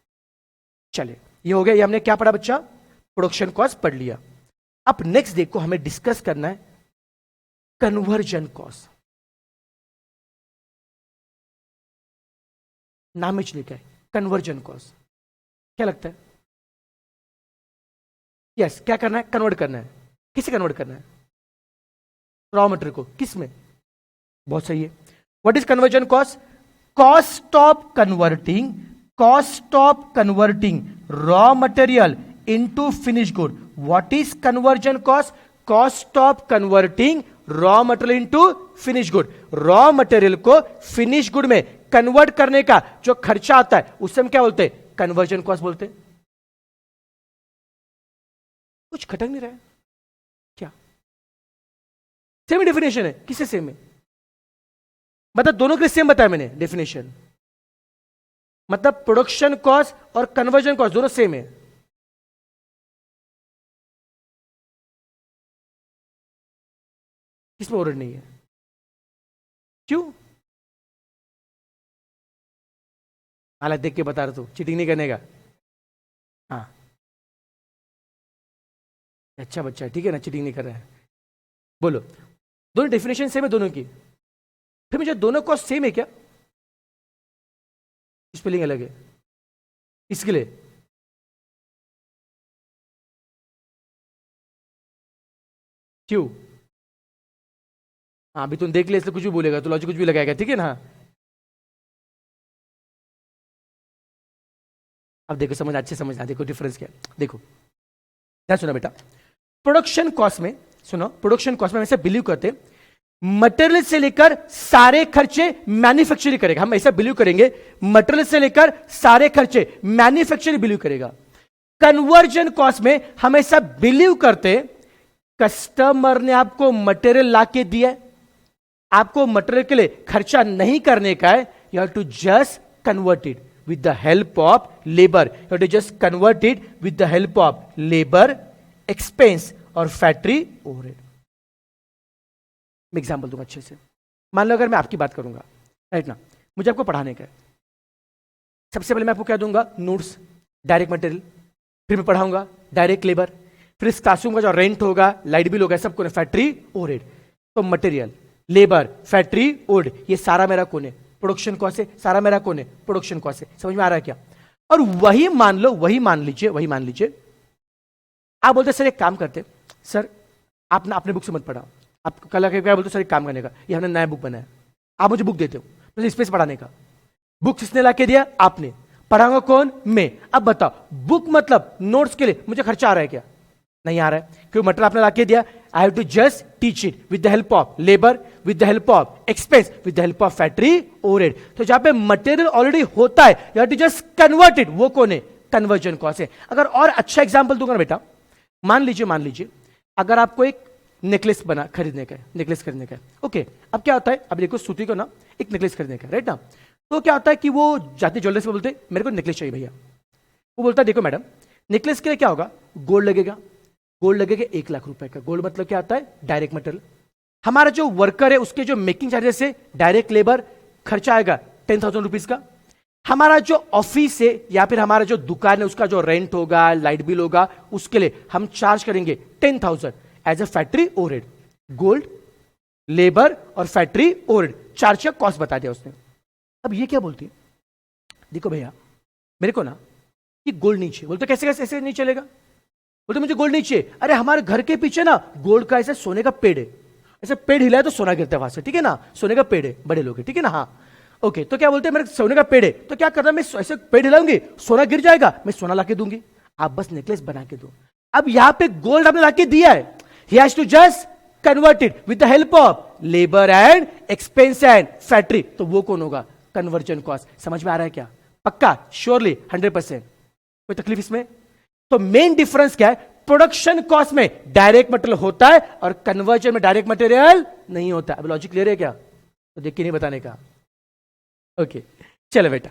चलिए, ये हो गया। ये हमने क्या पढ़ा बच्चा? प्रोडक्शन कॉस्ट पढ़ लिया। अब नेक्स्ट देखो, हमें डिस्कस करना है कन्वर्जन कॉस्ट। नाम में लिखा है कन्वर्जन कॉस्ट। क्या लगता है? यस, क्या करना है? कन्वर्ट करना है। किसे कन्वर्ट करना है? रॉ मटेरियल को। किस में? बहुत सही है। What is conversion cost? Cost of converting raw material into finish good. What is conversion cost? Cost of converting raw material into finish good. Raw material को फिनिश गुड में कन्वर्ट करने का जो खर्चा आता है उसे हम क्या बोलते हैं? कन्वर्जन कॉस्ट बोलते हैं। कुछ खटक नहीं रहा है क्या? सेम डेफिनेशन है। किससे सेम है? मतलब दोनों के सेम बताया मैंने डेफिनेशन। मतलब प्रोडक्शन कॉस्ट और कन्वर्जन कॉस्ट दोनों सेम है। इसमें ओवरहेड नहीं है। क्यों? हालात देख के बता रहा तू, चीटिंग नहीं करने का। हाँ, अच्छा बच्चा है, ठीक है ना, चीटिंग नहीं कर रहा है। बोलो, दोनों डेफिनेशन सेम है दोनों की। फिर मुझे दोनों कॉस्ट सेम है क्या? स्पेलिंग अलग है इसके लिए। क्यों? हाँ, अभी तुम देख ले, इसलिए कुछ भी बोलेगा तो लॉजिक कुछ भी लगाएगा, ठीक है ना। अब देखो, समझ अच्छे समझना, देखो डिफरेंस क्या है। देखो क्या सुना बेटा, प्रोडक्शन कॉस्ट में, सुनो, प्रोडक्शन कॉस्ट में ऐसा बिलीव करते मटेरियल से लेकर सारे खर्चे मैन्युफैक्चरिंग करेगा। हम ऐसा बिलीव करेंगे मटेरियल से लेकर सारे खर्चे मैन्युफैक्चरिंग बिलीव करेगा। कन्वर्जन कॉस्ट में हम ऐसा बिलीव करते कस्टमर ने आपको मटेरियल लाके दिया है, आपको मटेरियल के लिए खर्चा नहीं करने का है, you have to just convert it with the help of labor. You have to just convert it with the help of labor, expense और factory overhead. मैं एग्जाम्पल दूंगा अच्छे से। मान लो अगर मैं आपकी बात करूंगा, राइट ना, मुझे आपको पढ़ाने का है। सबसे पहले मैं आपको क्या दूंगा, नोट्स, डायरेक्ट मटेरियल, फिर मैं पढ़ाऊंगा डायरेक्ट लेबर, फिर इस क्लासरूम का जो रेंट होगा, लाइट बिल होगा, सब कौन है, फैक्ट्री ओवरहेड। तो मटेरियल, लेबर, फैक्ट्री ओवरहेड, ये सारा मेरा कौन है, प्रोडक्शन कॉस्ट है, सारा मेरा कौन है, प्रोडक्शन कॉस्ट है। समझ में आ रहा है क्या? और वही मान लो, वही मान लीजिए आप बोलते सर एक काम करते, सर आप ना अपने बुक से मत पढ़ा, आप कल क्या बोलते सर एक काम करने का, ये हमने नया बुक बनाया, आप मुझे बुक देते हो तो स्पेस पढ़ाने का, बुक किसने ला के दिया, आपने, पढ़ाऊंगा कौन, मैं। अब बताओ बुक मतलब नोट्स के लिए मुझे खर्चा आ रहा है क्या? नहीं आ रहा है, क्योंकि मटेरियल आपने ला के दिया। I have to just teach it with the help of labour, with the help of expense, with the help of factory overhead. तो जहां पे मटेरियल ऑलरेडी होता है, you have to just convert it, वो कौन है, कन्वर्जन कॉस्ट है। अगर और अच्छा एग्जांपल दूंगा ना बेटा, मान लीजिए अगर आपको एक नेकलेस खरीदने का है, नेकलेस खरीदने का है, ओके। अब क्या होता है, अब देखो सूती को ना एक नेकलेस खरीदने का है, राइट ना। तो क्या होता है कि वो जाते ज्वेलर्स को बोलते मेरे को नेकलेस चाहिए भैया। वो बोलता है देखो मैडम, नेकलेस के लिए क्या होगा, गोल्ड लगेगा, गोल्ड लगेगा 1 लाख रुपए का। गोल्ड मतलब क्या आता है, डायरेक्ट मटेरियल। हमारा जो वर्कर है उसके जो मेकिंग चार्जेस से डायरेक्ट लेबर खर्चा आएगा 10,000 रुपीज का। हमारा जो ऑफिस है या फिर हमारा जो दुकान है उसका जो रेंट होगा, लाइट बिल होगा, उसके लिए हम चार्ज करेंगे 10,000 as a factory overhead. Gold, labour और फैक्ट्री ओवरहेड, चार्ज का कॉस्ट बता दिया उसने। अब ये क्या बोलती है, देखो भैया मेरे को ना ये गोल्ड नहीं चाहिए। बोलते कैसे कैसे ऐसे नहीं चलेगा, बोलते मुझे गोल्ड नहीं चाहिए। अरे हमारे घर के पीछे ना गोल्ड का ऐसे सोने का पेड़ है, ऐसे पेड़ हिलाए तो सोना गिरता है वहां से, ठीक है ना, सोने का पेड़ है, बड़े लोग है, ठीक है ना, हाँ ओके। तो क्या बोलते हैं मेरे सोने का पेड़ है, तो क्या करना, मैं ऐसे पेड़ हिलाऊंगी, सोना गिर जाएगा, मैं सोना लाके दूंगी, आप बस नेकलेस बना के दो। अब यहां पे गोल्ड आपने लाके दिया है, he has to just convert it with the help of labour and expense and factory. तो वो कौन होगा, कन्वर्जन कॉस्ट। समझ में आ रहा है क्या, पक्का, श्योरली 100%, कोई तकलीफ इसमें? तो मेन डिफरेंस क्या है, प्रोडक्शन कॉस्ट में डायरेक्ट मटेरियल होता है और कन्वर्जन में डायरेक्ट मटेरियल नहीं होता। अब लॉजिक क्लियर है क्या, तो देख के नहीं बताने का, ओके चलो बेटा।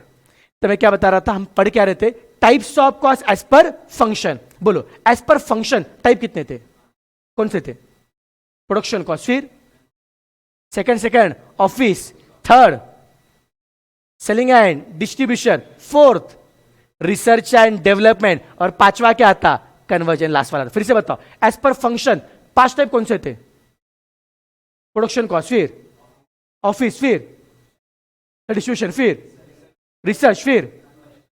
तो मैं क्या बता रहा था, हम पढ़ क्या रहे थे, types of cost as per function. बोलो एज पर फंक्शन टाइप कितने थे, कौन से थे, प्रोडक्शन कॉस्ट, फिर second office, third selling and distribution, fourth research and development, और पांचवा क्या आता, कन्वर्जन, लास्ट वाला। फिर से बताओ, एज पर फंक्शन 5 टाइप कौन से थे, प्रोडक्शन कॉस्ट, फिर ऑफिस, फिर डिस्ट्रीब्यूशन, फिर रिसर्च, फिर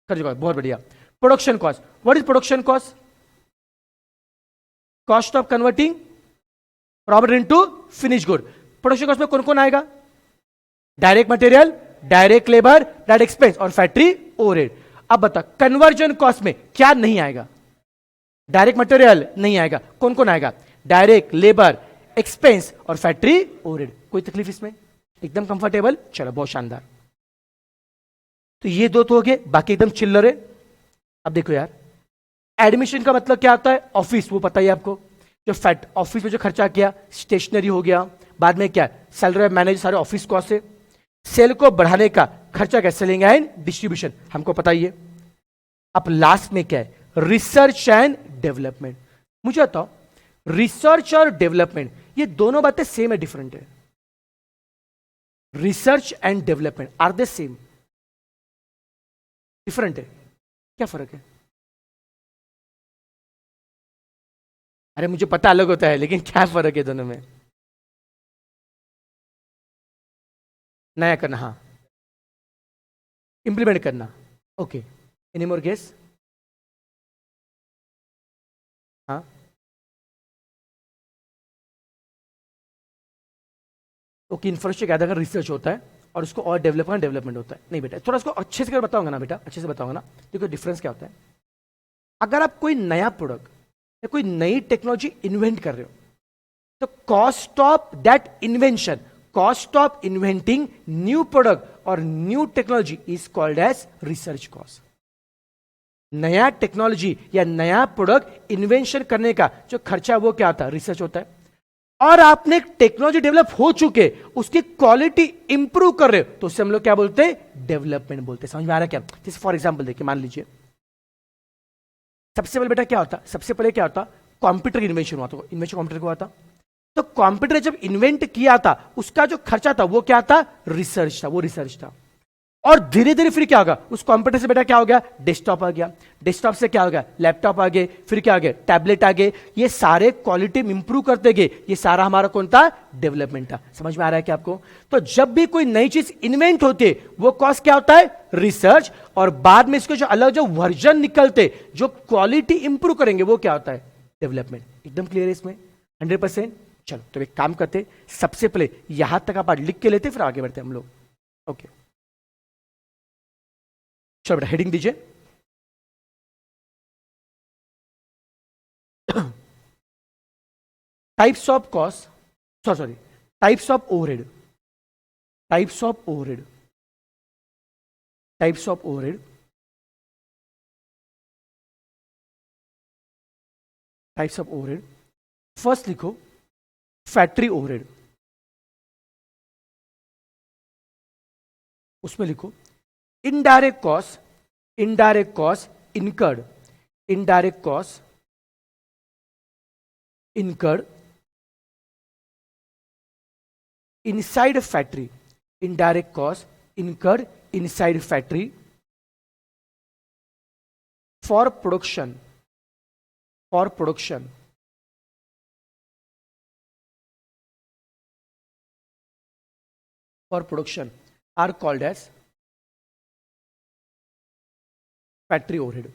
कॉस्ट। बहुत बढ़िया। Production cost, what is production cost, cost of converting raw material into finish good. Production cost में कौन कौन आएगा, direct material, direct labour, direct expense और फैक्ट्री ओवरहेड। अब बता कन्वर्जन कॉस्ट में क्या नहीं आएगा, डायरेक्ट मटेरियल नहीं आएगा, कौन कौन आएगा, डायरेक्ट लेबर, एक्सपेंस और फैक्ट्री ओवरहेड। कोई तकलीफ इसमें, एकदम कंफर्टेबल, चलो बहुत शानदार। तो ये दो तो हो गए, बाकी एकदम चिल्लर है। अब देखो यार, एडमिशन का मतलब क्या होता है, ऑफिस, वो पता ही आपको, जो फैट ऑफिस में जो खर्चा किया, स्टेशनरी हो गया, बाद में क्या सैलरी मैनेज, सारे ऑफिस कॉस्ट है। सेल को बढ़ाने का खर्चा क्या, सेलिंग एंड डिस्ट्रीब्यूशन, हमको पता ही है। अब लास्ट में क्या है, रिसर्च एंड डेवलपमेंट। मुझे बताओ रिसर्च और डेवलपमेंट ये दोनों बातें सेम है, डिफरेंट है? Research and development are they same, different है, क्या फर्क है? अरे मुझे पता अलग होता है, लेकिन क्या फर्क है दोनों में? नया करना, हाँ, इंप्लीमेंट करना, ओके। Any more guess? हाँ, ओके। इंफ्रास्ट्रक्चर गैदर कर रिसर्च होता है और उसको और डेवलपमेंट होता है। नहीं बेटा, थोड़ा इसको अच्छे से कर बताऊंगा ना बेटा, अच्छे से बताऊंगा ना। देखो डिफरेंस क्या होता है, अगर आप कोई नया प्रोडक्ट या कोई नई टेक्नोलॉजी इन्वेंट कर रहे हो, तो cost of that invention, cost of inventing new product और new technology is called as research cost. नया टेक्नोलॉजी या नया प्रोडक्ट इन्वेंशन करने का जो खर्चा है वो क्या होता है, रिसर्च होता है। और आपने टेक्नोलॉजी डेवलप हो चुके, उसकी क्वालिटी इंप्रूव कर रहे हो, तो उससे हम लोग क्या बोलते हैं, डेवलपमेंट बोलते हैं। समझ में आ रहा है क्या? जैसे फॉर एग्जांपल देखिए, मान लीजिए सबसे पहले बेटा क्या होता, सबसे पहले क्या होता, कंप्यूटर इन्वेंशन हुआ। तो इन्वेंशन कंप्यूटर को हुआ था। तो कंप्यूटर जब इन्वेंट किया था उसका जो खर्चा था वो क्या था? रिसर्च था, वो रिसर्च था। और धीरे धीरे फिर क्या होगा? उस कंप्यूटर से बेटा क्या हो गया? डेस्कटॉप आ गया, डेस्कटॉप से क्या हो गया? लैपटॉप आ गए, फिर क्या आ गया? टैबलेट आ गए। ये सारे क्वालिटी इंप्रूव करते गए, ये सारा हमारा कौन था? डेवलपमेंट था। समझ में आ रहा है क्या आपको? तो जब भी कोई नई चीज इन्वेंट होती है वो कॉस्ट क्या होता है? रिसर्च। और बाद में इसके जो अलग जो वर्जन निकलते, जो क्वालिटी इंप्रूव करेंगे, वो क्या होता है? डेवलपमेंट। एकदम क्लियर है इसमें? 100%। चलो तो एक काम करते, सबसे पहले यहां तक आप लिख के लेते, फिर आगे बढ़ते हम लोग। ओके चलो बेटा हेडिंग दीजिए। Types of cost, sorry types of overhead, types of overhead, types of overhead, types of overhead. First लिखो फैक्ट्री ओवरहेड, उसमें लिखो indirect cost, indirect cost incurred, indirect cost incurred inside a factory, indirect cost incurred inside factory for production, for production, for production are called as factory overhead.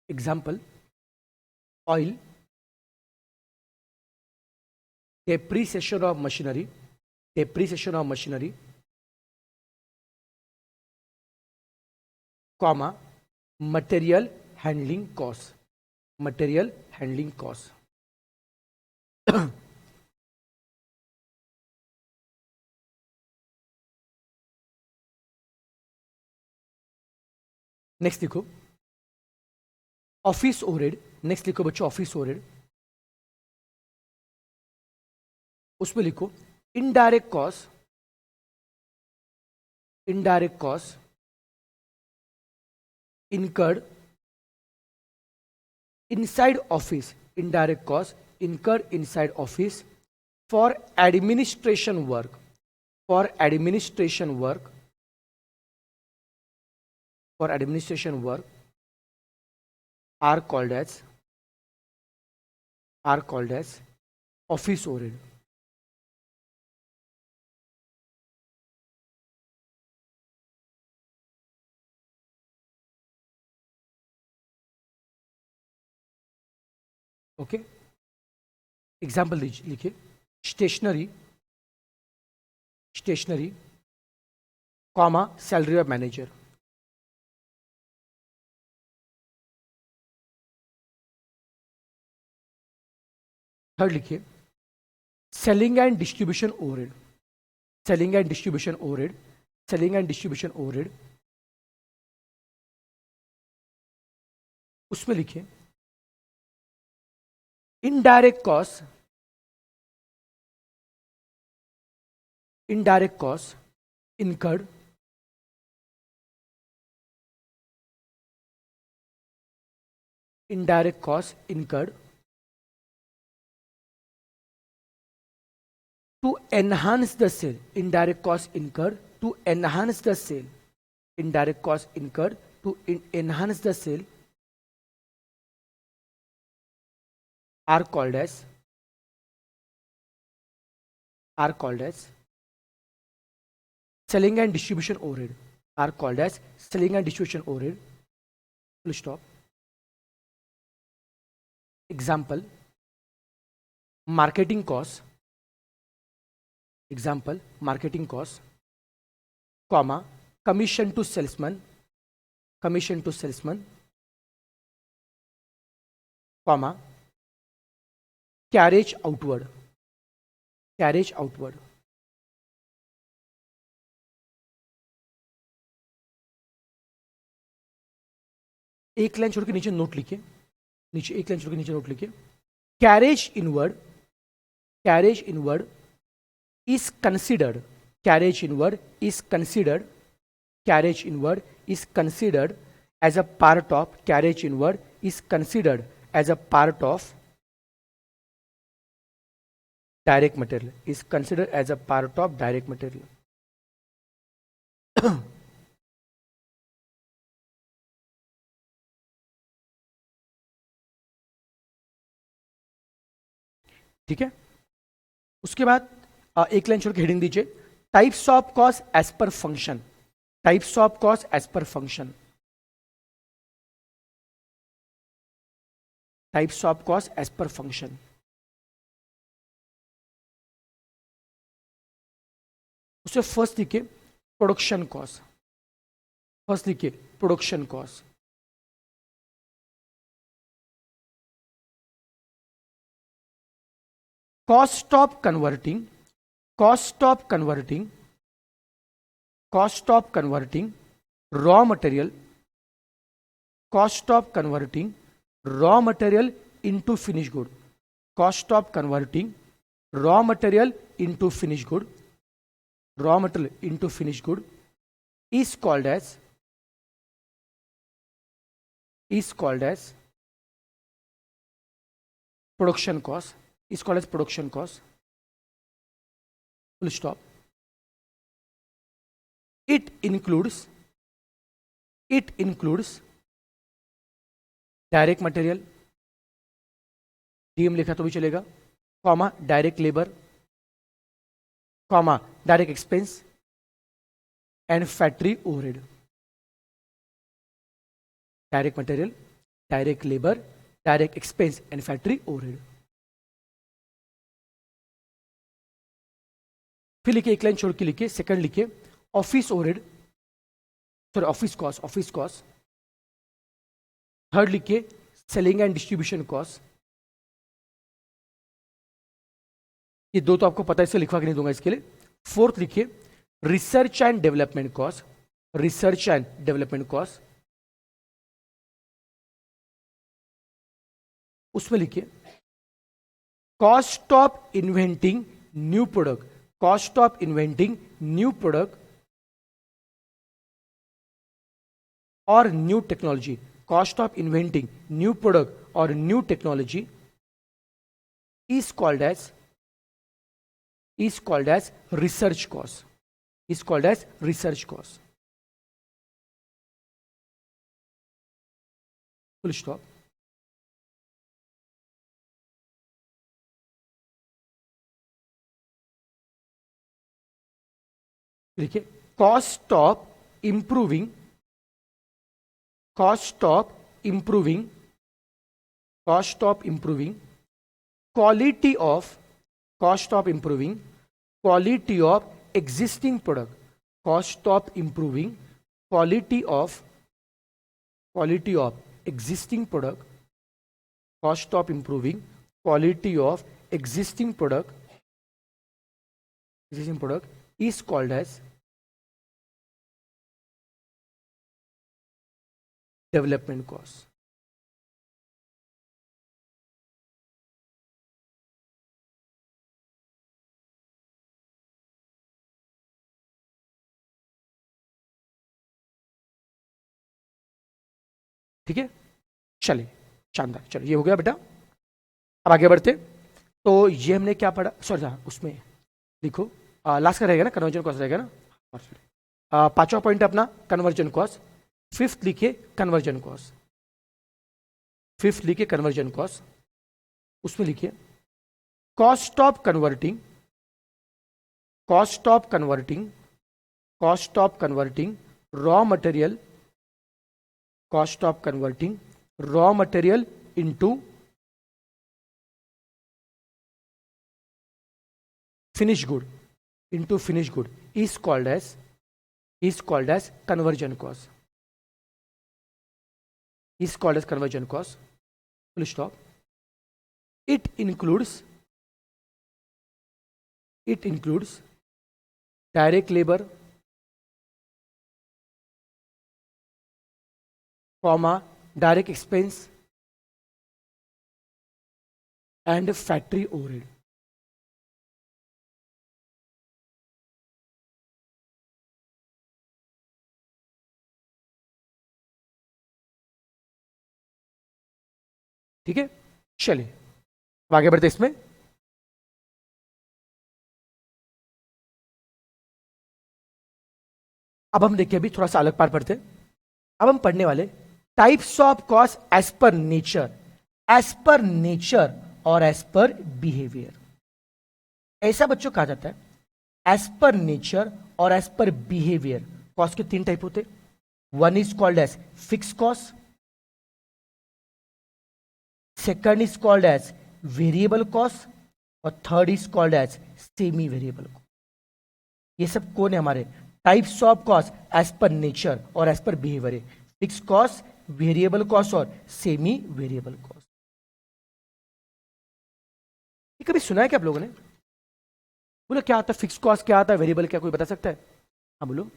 Example, oil, depreciation of machinery, depreciation of machinery, comma, material handling cost, material handling cost. Next लिखो office overhead, next लिखो बच्चों office overhead, उसमें लिखो indirect cost, indirect cost incurred inside office, indirect cost incurred inside office for administration work, for administration work, for administration work are called as office overhead. Okay example लिखिए stationery, stationery comma salary of manager. Third लिखिए selling and distribution overhead, selling and distribution overhead, selling and distribution overhead, उसमें लिखिए indirect cost, indirect cost incurred indirect cost incurred to enhance the sale, indirect cost incurred to enhance the sale, indirect cost incurred to enhance the sale are called as selling and distribution overhead, are called as selling and distribution overhead. Full stop. Example, marketing cost, example marketing cost, comma commission to salesman, commission to salesman, comma carriage outward, carriage outward. एक line छोड़ के नीचे note लिखिए, नीचे एक line छोड़ के नीचे नोट लिखिए carriage inward, carriage inward is considered, carriage inward is considered, carriage inward is considered as a part of, carriage inward is considered as a part of direct material, is considered as a part of direct material. ठीक है, उसके बाद एक line छोड़ के heading दीजिए, types of cost as per function, types of cost as per function, types of cost as per function. उससे first लिखिए प्रोडक्शन कॉस्ट, फर्स्ट लिखिए production cost. Cost of converting, cost of converting, cost of converting raw material, cost of converting raw material into finished good, cost of converting raw material into finished good, raw material into finished good is called as production cost, is called as production cost. Full stop. It includes direct material, DM लिखा तो भी चलेगा, comma direct labour, comma direct expense and factory overhead. Direct material, direct labour, direct expense and factory overhead. फिर लिखिए, एक line छोड़ के लिखिए, सेकंड लिखिए office overhead, sorry office cost. Third लिखिए सेलिंग एंड डिस्ट्रीब्यूशन कॉस्ट. ये दो तो आपको पता है, इसे लिखवा के नहीं दूंगा इसके लिए. फोर्थ लिखिए research and development cost, research and development cost. उसमें लिखिए cost of inventing new product, cost of inventing new product or new technology, cost of inventing new product or new technology is called as research cost, is called as research cost. Full stop. देखिए cost of improving quality of existing product, cost of improving quality of existing product, cost of improving quality of existing product is called as development cost. ठीक है, चलिए शानदार. चलो ये हो गया बेटा, अब आगे बढ़ते. तो ये हमने क्या पढ़ा, सॉरी उसमें लिखो लास्ट का रहेगा ना, कन्वर्जन कॉस्ट रहेगा ना. पांचवा पॉइंट अपना कन्वर्जन कॉस्ट. फिफ्थ लिखिए कन्वर्जन कॉस्ट, फिफ्थ लिखिए कन्वर्जन कॉस्ट. उसमें लिखिए cost of converting raw material, cost of converting raw material into finished good is called as conversion cost, is called as conversion cost. Full stop. It includes direct labor, comma direct expense and factory overhead. ठीक है, चलिए अब आगे बढ़ते इसमें। अब हम देखिए, अभी थोड़ा सा अलग पार्ट पढ़ते हैं। अब हम पढ़ने वाले types of cost as per nature, as per nature और एज पर बिहेवियर। ऐसा बच्चों कहा जाता है एज पर नेचर और एज पर बिहेवियर। कॉस्ट के 3 टाइप होते हैं। One is called as fix cost, second is called as variable cost और third is called as semi variable cost. ये सब कौन है हमारे types of cost as per nature और एज पर बिहेवियर है। फिक्स कॉस्ट, वेरिएबल कॉस्ट और semi variable cost. ये कभी सुना है क्या आप लोगों ने? बोलो क्या आता है फिक्स कॉस्ट, क्या आता है वेरिएबल, क्या कोई बता सकता है? हाँ बोलो।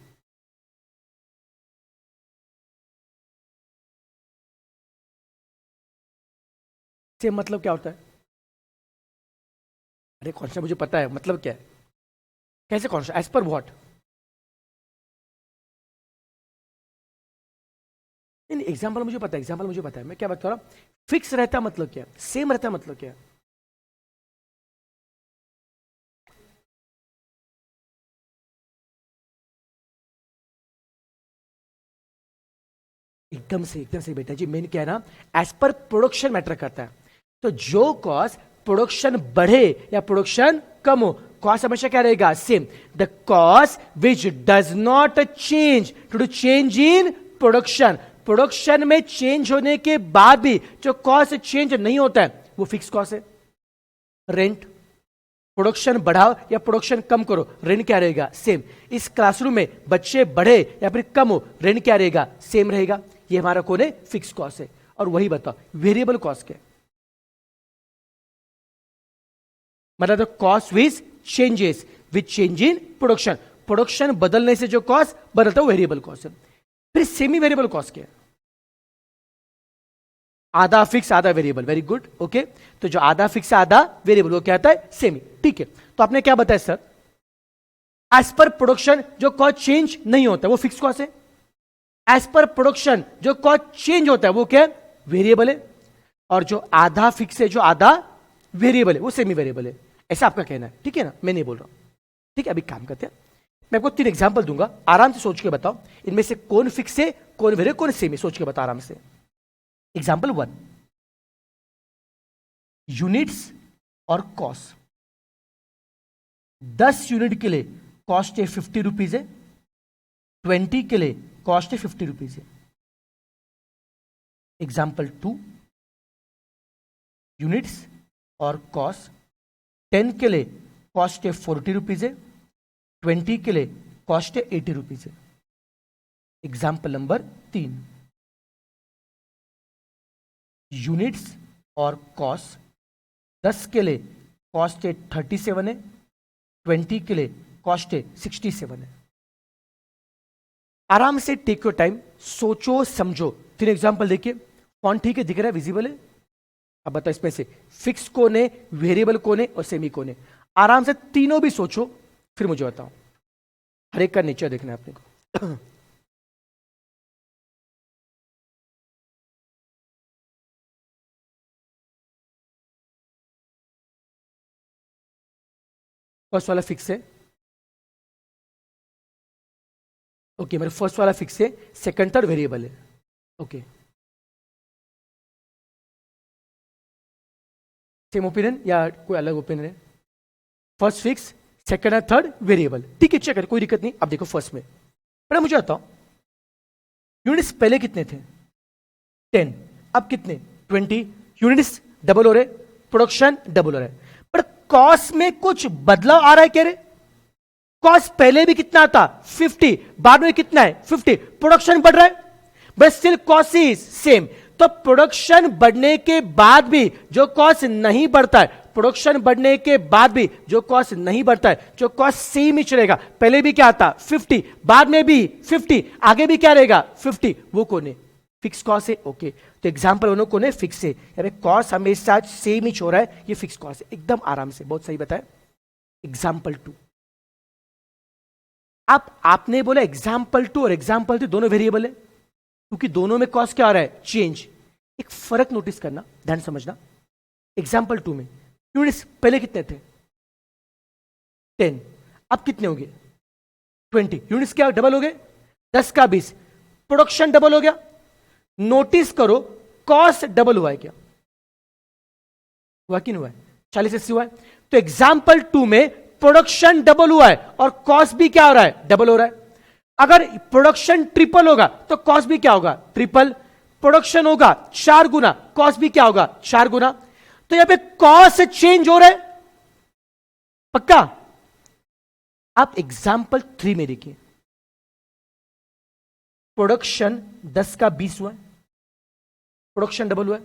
सेम मतलब क्या होता है? अरे कौन सा, मुझे पता है मतलब क्या है। कैसे कौन सा, एज पर व्हाट? नहीं, एग्जाम्पल मुझे पता है, एग्जाम्पल मुझे पता है, मैं क्या बता रहा हूं। फिक्स रहता मतलब क्या, सेम रहता मतलब क्या? एकदम से बेटा जी, मेन क्या है ना, एज पर प्रोडक्शन मैटर करता है। तो जो कॉस्ट प्रोडक्शन बढ़े या प्रोडक्शन कम हो, कॉस्ट हमेशा क्या रहेगा, same. The cost which does not change to do change in production, production में चेंज होने के बाद भी जो कॉस्ट चेंज नहीं होता है वो फिक्स कॉस्ट है। रेंट, प्रोडक्शन बढ़ाओ या प्रोडक्शन कम करो, रेंट क्या रहेगा, सेम। इस क्लासरूम में बच्चे बढ़े या फिर कम हो, रेंट क्या रहेगा, सेम रहेगा। ये हमारा कौन है, फिक्स कॉस्ट है। और वही बताओ वेरिएबल कॉस्ट क्या है? मतलब the cost which changes with change in production, production बदलने से जो कॉस्ट बदलता है वो वेरिएबल कॉस्ट है। फिर सेमी वेरिएबल कॉस्ट क्या है? आधा फिक्स आधा वेरिएबल, वेरी गुड, ओके। तो जो आधा फिक्स आधा वेरिएबल वो क्या आता है, सेमी, ठीक है। तो आपने क्या बताया सर, एज पर प्रोडक्शन जो कॉस्ट चेंज नहीं होता वो फिक्स कॉस्ट है, एज पर प्रोडक्शन जो कॉस्ट चेंज होता है वो क्या है, वेरिएबल है, और जो आधा फिक्स है जो आधा वेरिएबल है वो सेमी वेरिएबल है। ऐसा आपका कहना है, ठीक है ना, मैं नहीं बोल रहा हूं। ठीक है, अभी काम करते हैं। मैं आपको 3 एग्जांपल दूंगा, आराम से सोच के बताओ इनमें से कौन फिक्स है, कौन वेरिएबल, कौन सेमी, सोच के बताओ आराम से। एग्जाम्पल 1, यूनिट्स और कॉस्ट। 10 यूनिट के लिए कॉस्ट है 50 रुपीज है, 20 के लिए कॉस्ट है 50 रुपीज है। एग्जाम्पल 2, यूनिट्स और कॉस्ट। 10 के लिए कॉस्ट है 40 रुपीज है, 20 के लिए कॉस्ट है 80 रुपीज है। एग्जाम्पल नंबर 3, यूनिट्स और कॉस्ट। 10 के लिए कॉस्ट है 37 है, 20 के लिए कॉस्ट है 67 है। आराम से टेक योर टाइम, सोचो समझो। 3 एग्जाम्पल देखिए, कौन ठीक है, दिख रहा है, विजिबल है? अब बताओ इसमें से फिक्स कौन है, वेरिएबल कौन है और सेमी कौन है? आराम से तीनों भी सोचो, फिर मुझे बताओ। हर एक का नेचर देखना है अपने को। फर्स्ट वाला फिक्स है, ओके। मेरे फर्स्ट वाला फिक्स है, सेकंड थर्ड वेरिएबल है, ओके। सेम ओपिनियन या कोई अलग ओपिनियन है? First fix, second and third variable, ठीक है, चेक कर, कोई दिक्कत नहीं। अब देखो फर्स्ट में, पर मुझे बताओ यूनिट्स पहले कितने थे, 10, अब कितने, 20। यूनिट्स डबल हो रहे, प्रोडक्शन डबल हो रहा है, पर कॉस्ट में कुछ बदलाव आ रहा है क्या रे? कॉस्ट पहले भी कितना था, 50, बाद में कितना है, 50। प्रोडक्शन बढ़ रहा है but still cost is same. तो प्रोडक्शन बढ़ने के बाद भी जो कॉस्ट नहीं बढ़ता है, प्रोडक्शन बढ़ने के बाद भी जो कॉस्ट नहीं बढ़ता है, जो कॉस्ट सेम ही चलेगा, पहले भी क्या था 50, बाद में भी 50, आगे भी क्या रहेगा 50, वो कौन है, फिक्स कॉस्ट है, ओके। तो एग्जांपल उन्होंने कौन है, फिक्स है, यानी कॉस्ट हमेशा सेम ही छोड़ रहा है, ये फिक्स कॉस्ट है, एकदम आराम से, बहुत सही बताया। एग्जांपल 2, आपने बोला एग्जाम्पल 2 और एग्जाम्पल 3 दोनों वेरिएबल है, क्योंकि दोनों में कॉस्ट क्या आ रहा है, चेंज। एक फर्क नोटिस करना, ध्यान समझना। एग्जाम्पल 2 में यूनिट्स पहले कितने थे? 10, अब कितने हो गए? 20। यूनिट्स क्या डबल हो गए? 10 का 20। प्रोडक्शन डबल हो गया। नोटिस करो कॉस्ट डबल हुआ है क्या? हुआ कि नहीं हुआ है? 40 80 हुआ है। तो एग्जाम्पल 2 में प्रोडक्शन डबल हुआ है और कॉस्ट भी क्या हो रहा है? डबल हो रहा है। अगर प्रोडक्शन ट्रिपल होगा तो कॉस्ट भी क्या होगा? ट्रिपल। प्रोडक्शन होगा 4 गुना, कॉस्ट भी क्या होगा? 4 गुना। तो यहां पे कॉस्ट चेंज हो रहा है, पक्का? आप एग्जाम्पल 3 में देखिए, प्रोडक्शन 10 का 20 हुआ है, प्रोडक्शन डबल हुआ है,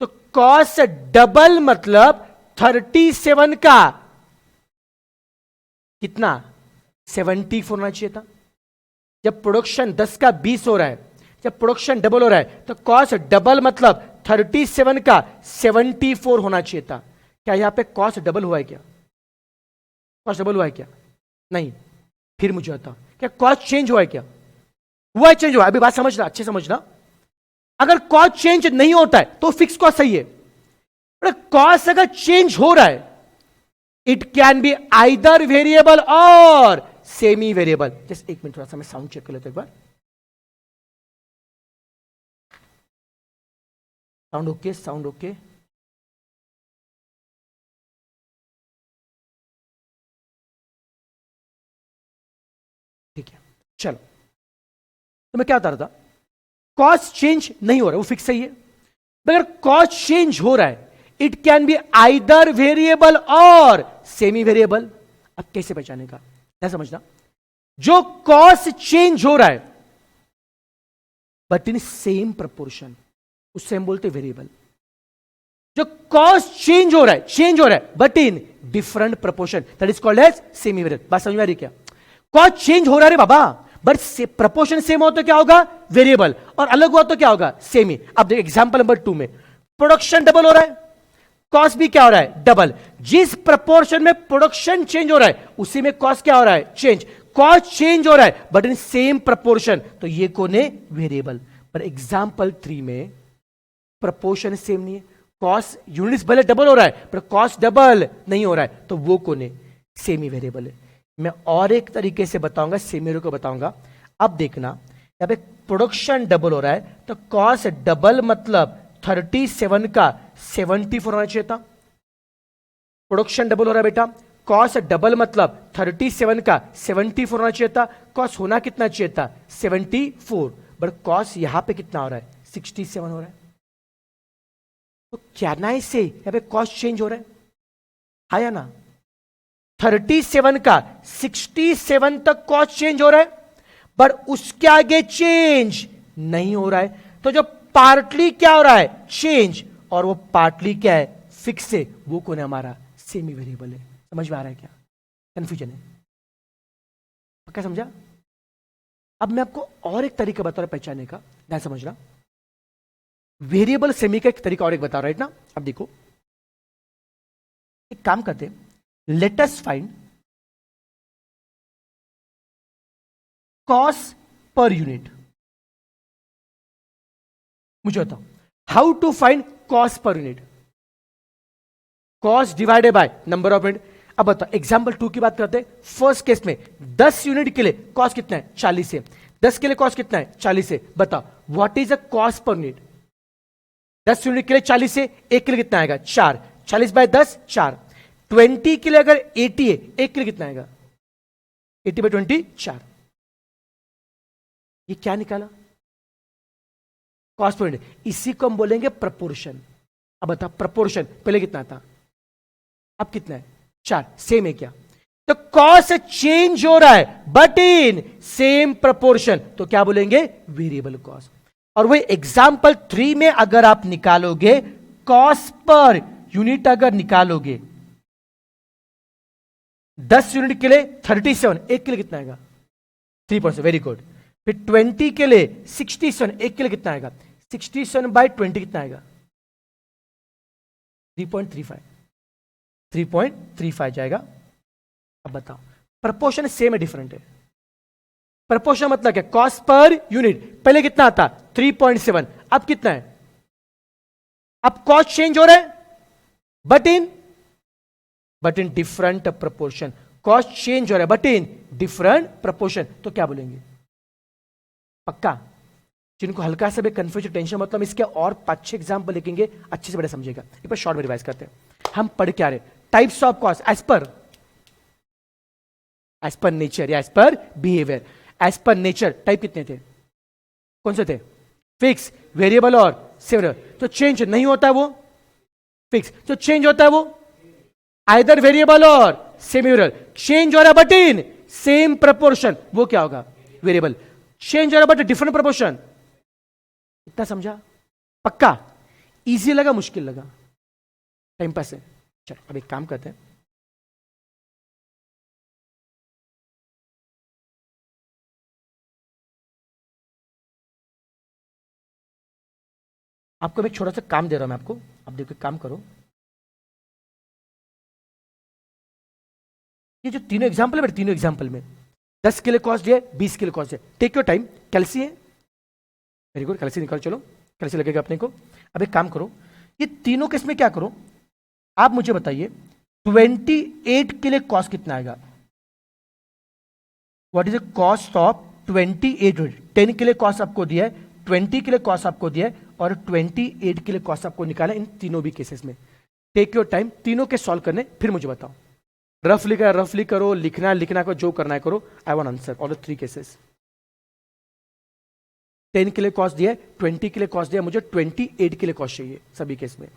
तो कॉस्ट डबल मतलब 37 का कितना? 74 होना चाहिए था। जब प्रोडक्शन 10 का 20 हो रहा है, जब प्रोडक्शन डबल हो रहा है, तो कॉस्ट डबल मतलब 37 का 74 होना चाहिए था। क्या यहां पे कॉस्ट डबल हुआ है क्या? कॉस्ट डबल हुआ है क्या? नहीं। फिर मुझे बताओ, क्या कॉस्ट चेंज हुआ है क्या? हुआ है, चेंज हुआ है। अभी बात समझना, अच्छे समझना। अगर कॉस्ट चेंज नहीं होता है तो फिक्स कॉस्ट सही है। कॉस्ट अगर चेंज हो रहा है, it can be either variable और सेमी वेरिएबल। जस्ट एक मिनट, थोड़ा सा मैं साउंड चेक कर लेता हूं एक बार। Sound okay, sound okay. ठीक है, चलो। तो मैं क्या बता रहा था? कॉस्ट चेंज नहीं हो रहा है, वो फिक्स सही है। अगर कॉस्ट चेंज हो रहा है, it can be either variable और सेमी वेरिएबल। अब कैसे पहचानेगा? क्या समझना? जो कॉस्ट चेंज हो रहा है बट इन सेम प्रपोर्शन, उससे हम बोलते वेरिएबल। जो कॉस्ट चेंज हो रहा है but in different proportion, that is called as semi variable. बात समझ में आ रही क्या? कॉस्ट चेंज हो रहा है बाबा, बट प्रपोर्शन सेम हो तो क्या होगा? वेरिएबल। और अलग हुआ तो क्या होगा? सेमी। अब देखिए एग्जांपल नंबर 2 में प्रोडक्शन डबल हो रहा है, कॉस्ट भी क्या हो रहा है? डबल। जिस प्रपोर्शन में प्रोडक्शन चेंज हो रहा है उसी में कॉस्ट क्या हो रहा है? चेंज। कॉस्ट चेंज हो रहा है बट इन सेम प्रपोर्शन, तो ये कौन है? वेरिएबल। पर एग्जांपल 3 में प्रपोर्शन सेम नहीं है, कॉस्ट यूनिट्स भले डबल हो रहा है पर कॉस्ट डबल नहीं हो रहा है, तो वो कौन है? सेमी वेरिएबल है। मैं और एक तरीके से बताऊंगा, सेमी वेरिएबल को बताऊंगा। अब देखना, यहां पे प्रोडक्शन डबल हो रहा है तो कॉस्ट डबल मतलब 37 का 74 होना चाहिए था। प्रोडक्शन डबल हो रहा है बेटा, कॉस्ट डबल मतलब 37 का 74 होना चाहिए था। कॉस्ट होना कितना चाहिए था? 74, बट कॉस्ट यहां पे कितना हो रहा है? 67 हो रहा है। तो क्या ना इससे यहां पे कॉस्ट चेंज हो रहा है, हा या ना? 37 का 67 तक कॉस्ट चेंज हो रहा है, बट उसके आगे चेंज नहीं हो रहा है। तो जो पार्टली क्या हो रहा है? चेंज, और वो पार्टली क्या है? फिक्स है। वो कौन है? हमारा सेमी वेरिएबल है। समझ में आ रहा है क्या? कंफ्यूजन है? क्या समझा? अब मैं आपको और एक तरीका बता रहा हूं पहचानने का, ध्यान समझना। वेरिएबल सेमी का एक तरीका और एक बता रहा है ना। अब देखो, एक काम करते हैं, let us find cost per unit. मुझे बताओ how to find cost per unit? Cost divided by number of unit. अब बताओ, एग्जांपल 2 की बात करते हैं। फर्स्ट केस में 10 यूनिट के लिए कॉस्ट कितना है? 40 है। 10 के लिए कॉस्ट कितना है? 40 है। बताओ what is a cost per unit? 10 unit के लिए 40 है, एक के लिए कितना आएगा? 4। 40 बाय 10 4। 20 के लिए अगर 80 है, एक के लिए कितना आएगा? 80 बाय 20 4। ये क्या निकाला? Cost per unit. इसी को हम बोलेंगे प्रपोर्शन। अब बता, प्रपोर्शन पहले कितना था, अब कितना है? 4। सेम है क्या? तो कॉस्ट चेंज हो रहा है बट इन सेम प्रपोर्शन, तो क्या बोलेंगे? Variable cost. और वही एग्जाम्पल 3 में अगर आप निकालोगे कॉस्ट पर यूनिट, अगर निकालोगे 10 यूनिट के लिए 37, एक के लिए कितना आएगा? 3%। Very good. फिर 20 के लिए 67, एक के लिए कितना आएगा? 67 बाय 20 कितना आएगा? 3.35। 3.35 जाएगा। अब बताओ, प्रपोर्शन सेम है डिफरेंट है? प्रपोर्शन मतलब क्या? कॉस्ट पर यूनिट पहले कितना आता? 3.7, अब कितना है? अब कॉस्ट चेंज हो रहा है but in different proportion. Cost change हो रहा है बट इन डिफरेंट प्रपोर्शन, तो क्या बोलेंगे? पक्का? जिनको हल्का सा भी कंफ्यूजन टेंशन मतलब इसके और 5-6 एग्जाम्पल लिखेंगे, अच्छे से बड़े समझेगा। एक बार शॉर्ट में रिवाइज करते हैं। हम पढ़ क्या रहे? Types of cost as per nature या as per behaviour. As per nature type कितने थे? कौन से थे? फिक्स, वेरिएबल और सेवरल। तो चेंज नहीं होता है वो फिक्स, तो चेंज होता है वो आइदर वेरिएबल और सेम्यूरल। चेंज हो रहा है बट इन सेम प्रपोर्शन, वो क्या होगा? वेरिएबल। चेंज हो रहा है बट डिफरेंट प्रपोर्शन। इतना समझा? पक्का? इजी लगा मुश्किल लगा? टाइम पास है? चल अब एक काम करते हैं, आपको मैं एक छोटा सा काम दे रहा हूं मैं आपको, आप देखो काम करो। ये जो तीनों एग्जाम्पल है, तीनों एग्जाम्पल में 10 के लिए कॉस्ट है, 20 के लिए कॉस्ट है। Take your time. कैलसी है, वेरी गुड, कैलसी निकाल, चलो कैलसी लगेगा अपने को। अब एक काम करो, ये तीनों केस में क्या करो, आप मुझे बताइए 28 के लिए कॉस्ट कितना आएगा? What is the cost of 28? 10 के लिए कॉस्ट आपको दिया है, 20 के लिए कॉस्ट आपको दिया है और 28 के लिए कॉस्ट आपको निकाला इन तीनों भी केसेस में। टेक योर टाइम, तीनों के सॉल्व करने, फिर मुझे बताओ। रफली करो, लिखना को जो करना है करो। I want answer all the 3 cases. 10 के लिए कॉस्ट दिया है, 20 के लिए कॉस्ट दिया है, मुझे 28 के लिए कॉस्ट चाहिए सभी केस में।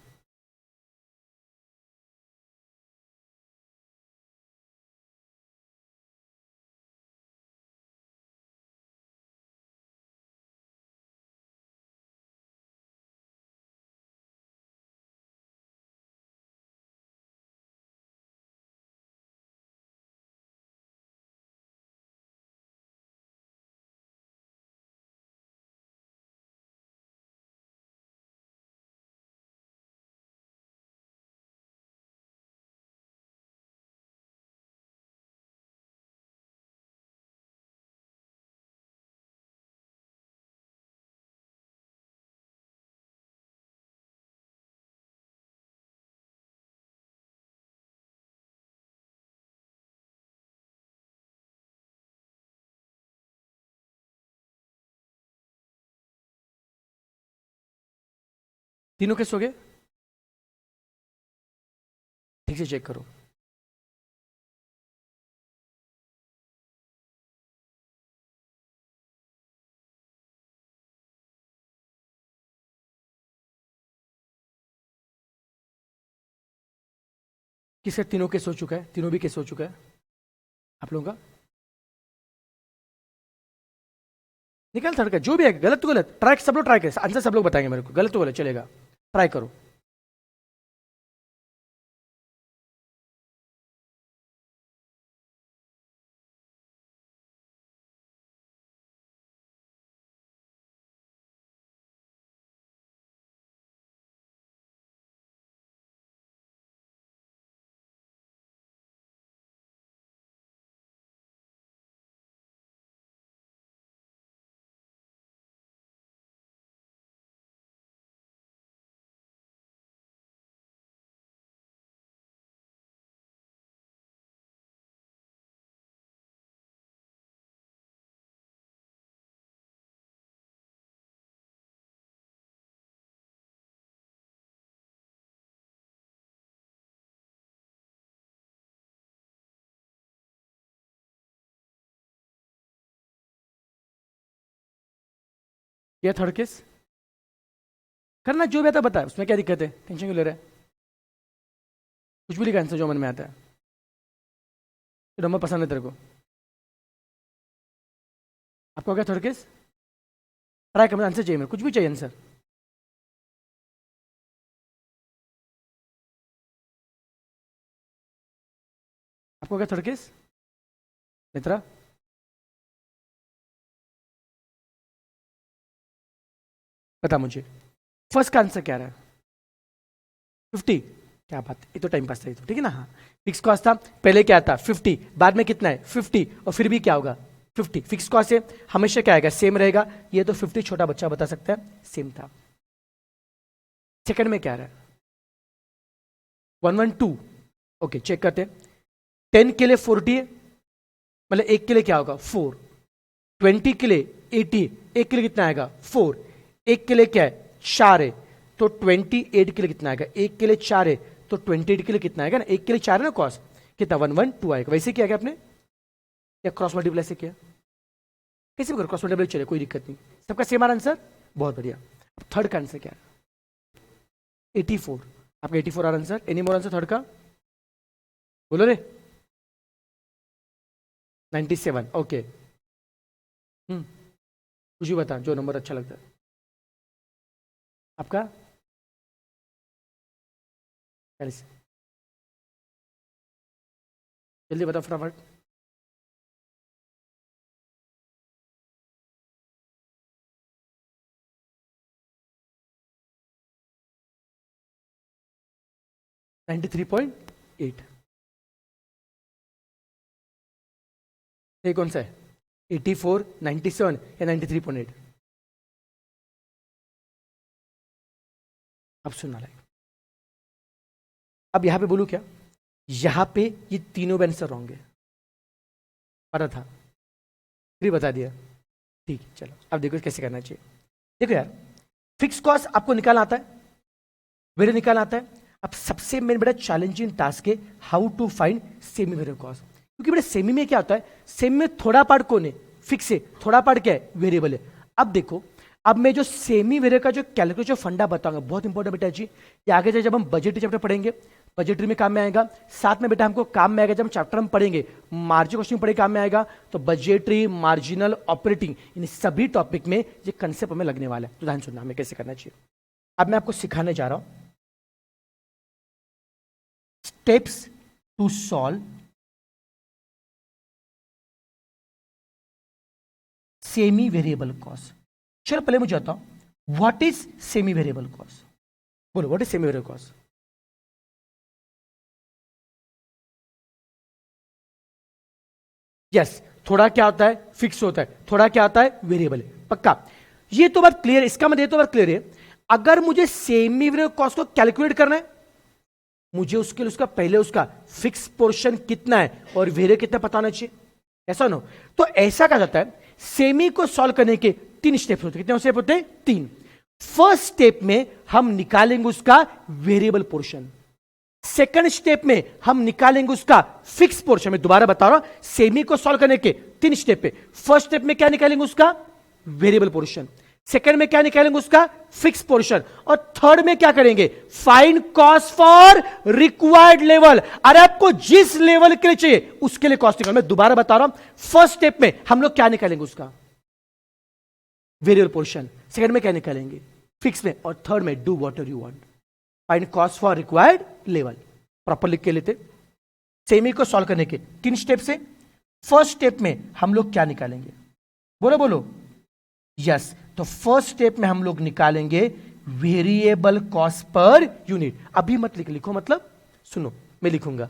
तीनों केस हो गए? ठीक से चेक करो। किसका तीनों केस हो चुका है? तीनों भी केस हो चुका है आप लोगों का? निकल थर्ड का जो भी है, गलत तो गलत, ट्राई सब लोग ट्राई करें, आंसर सब लोग बताएंगे मेरे को, गलत तो गलत चलेगा, ट्राई करो। ये थर्ड केस करना जो भी आता बता, उसमें क्या दिक्कत है? टेंशन क्यों ले रहा है? कुछ भी लिखा आंसर जो मन में आता है। नंबर पसंद है तेरे को? आपको क्या थर्ड केस? ट्राई कर, आंसर चाहिए मेरे, कुछ भी चाहिए आंसर। आपको क्या थर्ड केस मित्रा? बता मुझे, फर्स्ट का आंसर क्या रहा है? 50। क्या बात है, ये तो टाइम पास था, ये तो ठीक है ना। हाँ, फिक्स कॉस्ट था, पहले क्या था 50, बाद में कितना है 50, और फिर भी क्या होगा 50। फिक्स कॉस्ट है हमेशा क्या आएगा? सेम रहेगा। ये तो 50 छोटा बच्चा बता सकता है, सेम था। सेकंड में क्या आ रहा है? 112। ओके, चेक करते हैं। 10 के लिए 40 है, मतलब एक के लिए क्या होगा? 4। 20 के लिए 80, एक के लिए कितना आएगा? 4। एक के लिए क्या है? 4 है, तो 28 के लिए कितना आएगा? एक के लिए 4 है, तो 28 के लिए कितना आएगा ना? एक के लिए 4 है ना कॉस, कितना? 112 आएगा। वैसे किया गया आपने या क्रॉस मल्टीप्लाई से किया? कैसे भी करो, क्रॉस मल्टीप्लाई चले, कोई दिक्कत नहीं। सबका सेम आंसर, बहुत बढ़िया। अब थर्ड का आंसर क्या है? 84। आपका 84 आ answer. Any more answer third का? बोलो रे। 97। ओके, कुछ भी बता, जो नंबर अच्छा लगता है आपका। 40। जल्दी बताओ फटाफट। नाइन्टी 3.8। ये कौन सा है? 84, 97 या 93.8? अब सुनना लाइक, अब यहां पे बोलू क्या? यहां पे ये तीनों आंसर रॉन्ग है, पता था, फिर बता दिया। ठीक है, चलो अब देखो कैसे करना चाहिए। देखो यार, फिक्स कॉस्ट आपको निकालना आता है, वेरिएबल निकालना आता है। अब सबसे मेन बड़ा चैलेंजिंग टास्क है how to find semi variable cost. क्योंकि बड़े सेमी में क्या होता है? सेमी में थोड़ा पार्ट कौन है? फिक्स है, थोड़ा पार्ट क्या है? वेरिएबल है। अब देखो, अब मैं जो सेमी वेरिएबल का जो कैलकुलेशन फंडा बताऊंगा, बहुत इंपॉर्टेंट बेटा जी, ये आगे जाए जब हम बजट चैप्टर पढ़ेंगे, बजटरी में काम में आएगा। साथ में बेटा हमको काम में आएगा जब हम चैप्टर में पढ़ेंगे मार्जिन क्वेश्चन पढ़े, काम में आएगा। तो बजटरी, मार्जिनल, ऑपरेटिंग, इन सभी टॉपिक में ये कंसेप्ट हमें लगने वाला है। तो ध्यान सुनना हमें कैसे करना चाहिए। अब मैं आपको सिखाने जा रहा हूं steps to solve semi variable cost. चलो पहले मुझे बताओ what is semi variable cost. बोलो what is semi variable cost. Yes, थोड़ा क्या होता है? फिक्स होता है, थोड़ा क्या होता है? वेरिएबल है। पक्का, ये तो बात क्लियर है। इसका मतलब ये तो बात क्लियर है, अगर मुझे सेमी वेरिएबल कॉस्ट को कैलकुलेट करना है, मुझे उसके लिए उसका पहले उसका फिक्स पोर्शन कितना है और वेरिएबल कितना पता होना चाहिए, ऐसा ना? तो ऐसा कहा जाता है सेमी को सॉल्व करने के 3 स्टेप होते हैं। कितने स्टेप होते हैं? 3। फर्स्ट स्टेप में हम निकालेंगे उसका वेरिएबल पोर्शन, सेकंड स्टेप में हम निकालेंगे उसका फिक्स पोर्शन। मैं दोबारा बता रहा हूं, सेमी को सॉल्व करने के 3 स्टेप पे फर्स्ट स्टेप में क्या निकालेंगे? उसका वेरिएबल पोर्शन। सेकंड में क्या निकालेंगे? उसका फिक्स पोर्शन। और थर्ड में क्या करेंगे? Find cost for required level. अरे आपको जिस लेवल के लिए चाहिए उसके लिए कॉस्ट निकालना। मैं दोबारा बता रहा हूं, फर्स्ट स्टेप में हम लोग क्या निकालेंगे? उसका वेरिएबल पोर्शन। सेकंड में क्या निकालेंगे? फिक्स में। और थर्ड में do what ever you want, find cost for required level. Proper लिख के लेते। सेमी को सॉल्व करने के 3 स्टेप से फर्स्ट स्टेप में हम लोग क्या निकालेंगे? बोलो बोलो। यस, तो फर्स्ट स्टेप में हम लोग निकालेंगे वेरिएबल कॉस्ट पर यूनिट। अभी मत लिखो, मतलब सुनो, मैं लिखूंगा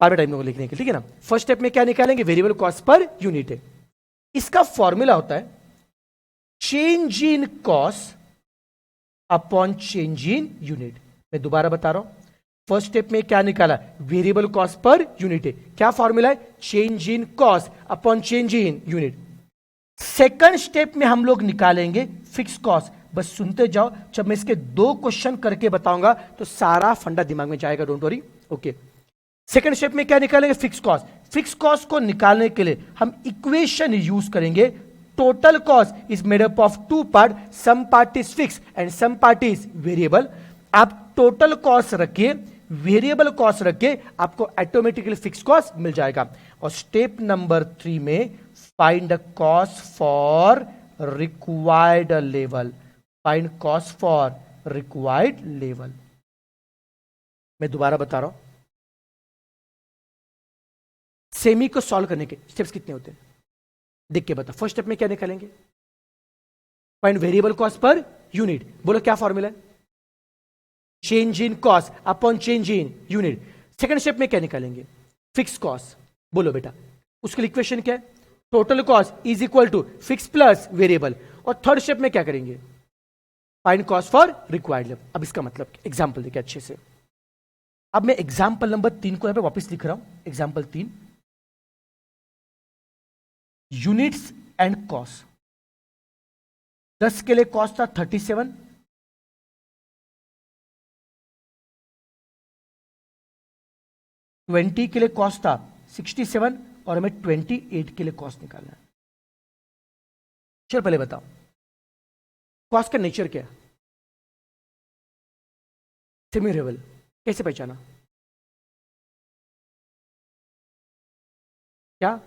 बार टाइम लोगों लिखने के, ठीक है ना? फर्स्ट स्टेप में क्या निकालेंगे? वेरिएबल कॉस्ट पर यूनिट है। इसका फॉर्मूला होता है change in cost upon change in unit. मैं दोबारा बता रहा हूं, फर्स्ट स्टेप में क्या निकाला? वेरिएबल कॉस्ट पर यूनिट है। क्या फॉर्मूला है? Change in cost upon change in unit. Second step में हम लोग निकालेंगे फिक्स कॉस्ट। बस सुनते जाओ, जब मैं इसके 2 क्वेश्चन करके बताऊंगा तो सारा फंडा दिमाग में जाएगा, don't worry. Okay, second step में क्या निकालेंगे? Fix cost. फिक्स कॉस्ट को निकालने के लिए हम इक्वेशन यूज करेंगे। Total cost is made up of 2 part, some part is fix and some part is variable. आप टोटल कॉस्ट रखिए, वेरिएबल कॉस्ट रखिए, आपको ऑटोमेटिकली फिक्स कॉस्ट मिल जाएगा। और स्टेप नंबर 3 में find the cost for required level. Find cost for required level. मैं दोबारा बता रहा हूं, सेमी को सॉल्व करने के स्टेप्स कितने होते हैं देख के बता। फर्स्ट स्टेप में क्या निकालेंगे? Find variable cost per unit. बोलो क्या फॉर्मूला है? Change in cost upon change in unit. Second step में क्या निकालेंगे? Fix cost. बोलो बेटा उसके लिए इक्वेशन क्या है? Total cost is equal to fix plus variable. और थर्ड स्टेप में क्या करेंगे? Find cost for required level. अब इसका मतलब एग्जाम्पल देखिए अच्छे से। अब मैं एग्जाम्पल नंबर 3 को यहां पे वापस लिख रहा हूं। Example 3, units and cost. 10 के लिए कॉस्ट था 37, 20 के लिए कॉस्ट था 67 और हमें 28 के लिए कॉस्ट निकालना है। चलो पहले बताओ कॉस्ट का नेचर क्या है? Semi variable. कैसे पहचाना? क्या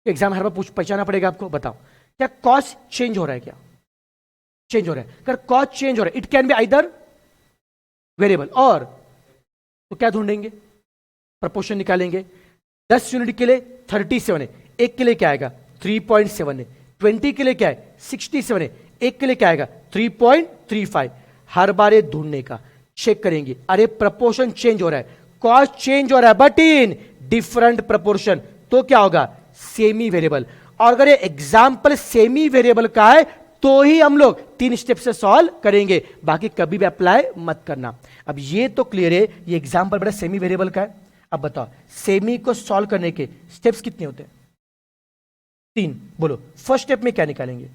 एग्जाम हर बार पहचाना पड़ेगा आपको? बताओ क्या कॉस्ट चेंज हो रहा है? क्या चेंज हो रहा है? अगर कॉस्ट चेंज हो रहा है, it can be either variable और, तो क्या ढूंढेंगे? प्रपोर्शन निकालेंगे। 10 यूनिट के लिए 37 है, एक के लिए क्या आएगा? 3.7 है। 20 के लिए क्या है? 67 है, एक के लिए क्या आएगा? 3.35। हर बार ये ढूंढने का, चेक करेंगे, अरे प्रपोर्शन चेंज हो रहा है, कॉस्ट चेंज हो रहा है, बट इन डिफरेंट प्रपोर्शन, तो क्या होगा? Semi variable. और अगर ये एग्जाम्पल सेमी वेरिएबल का है तो ही हम लोग 3 स्टेप से सॉल्व करेंगे, बाकी कभी भी अप्लाई मत करना। अब ये तो क्लियर है, ये एग्जाम्पल बड़ा सेमी वेरिएबल का है। अब बताओ सेमी को सॉल्व करने के स्टेप्स कितने होते हैं? 3। बोलो फर्स्ट स्टेप में क्या निकालेंगे?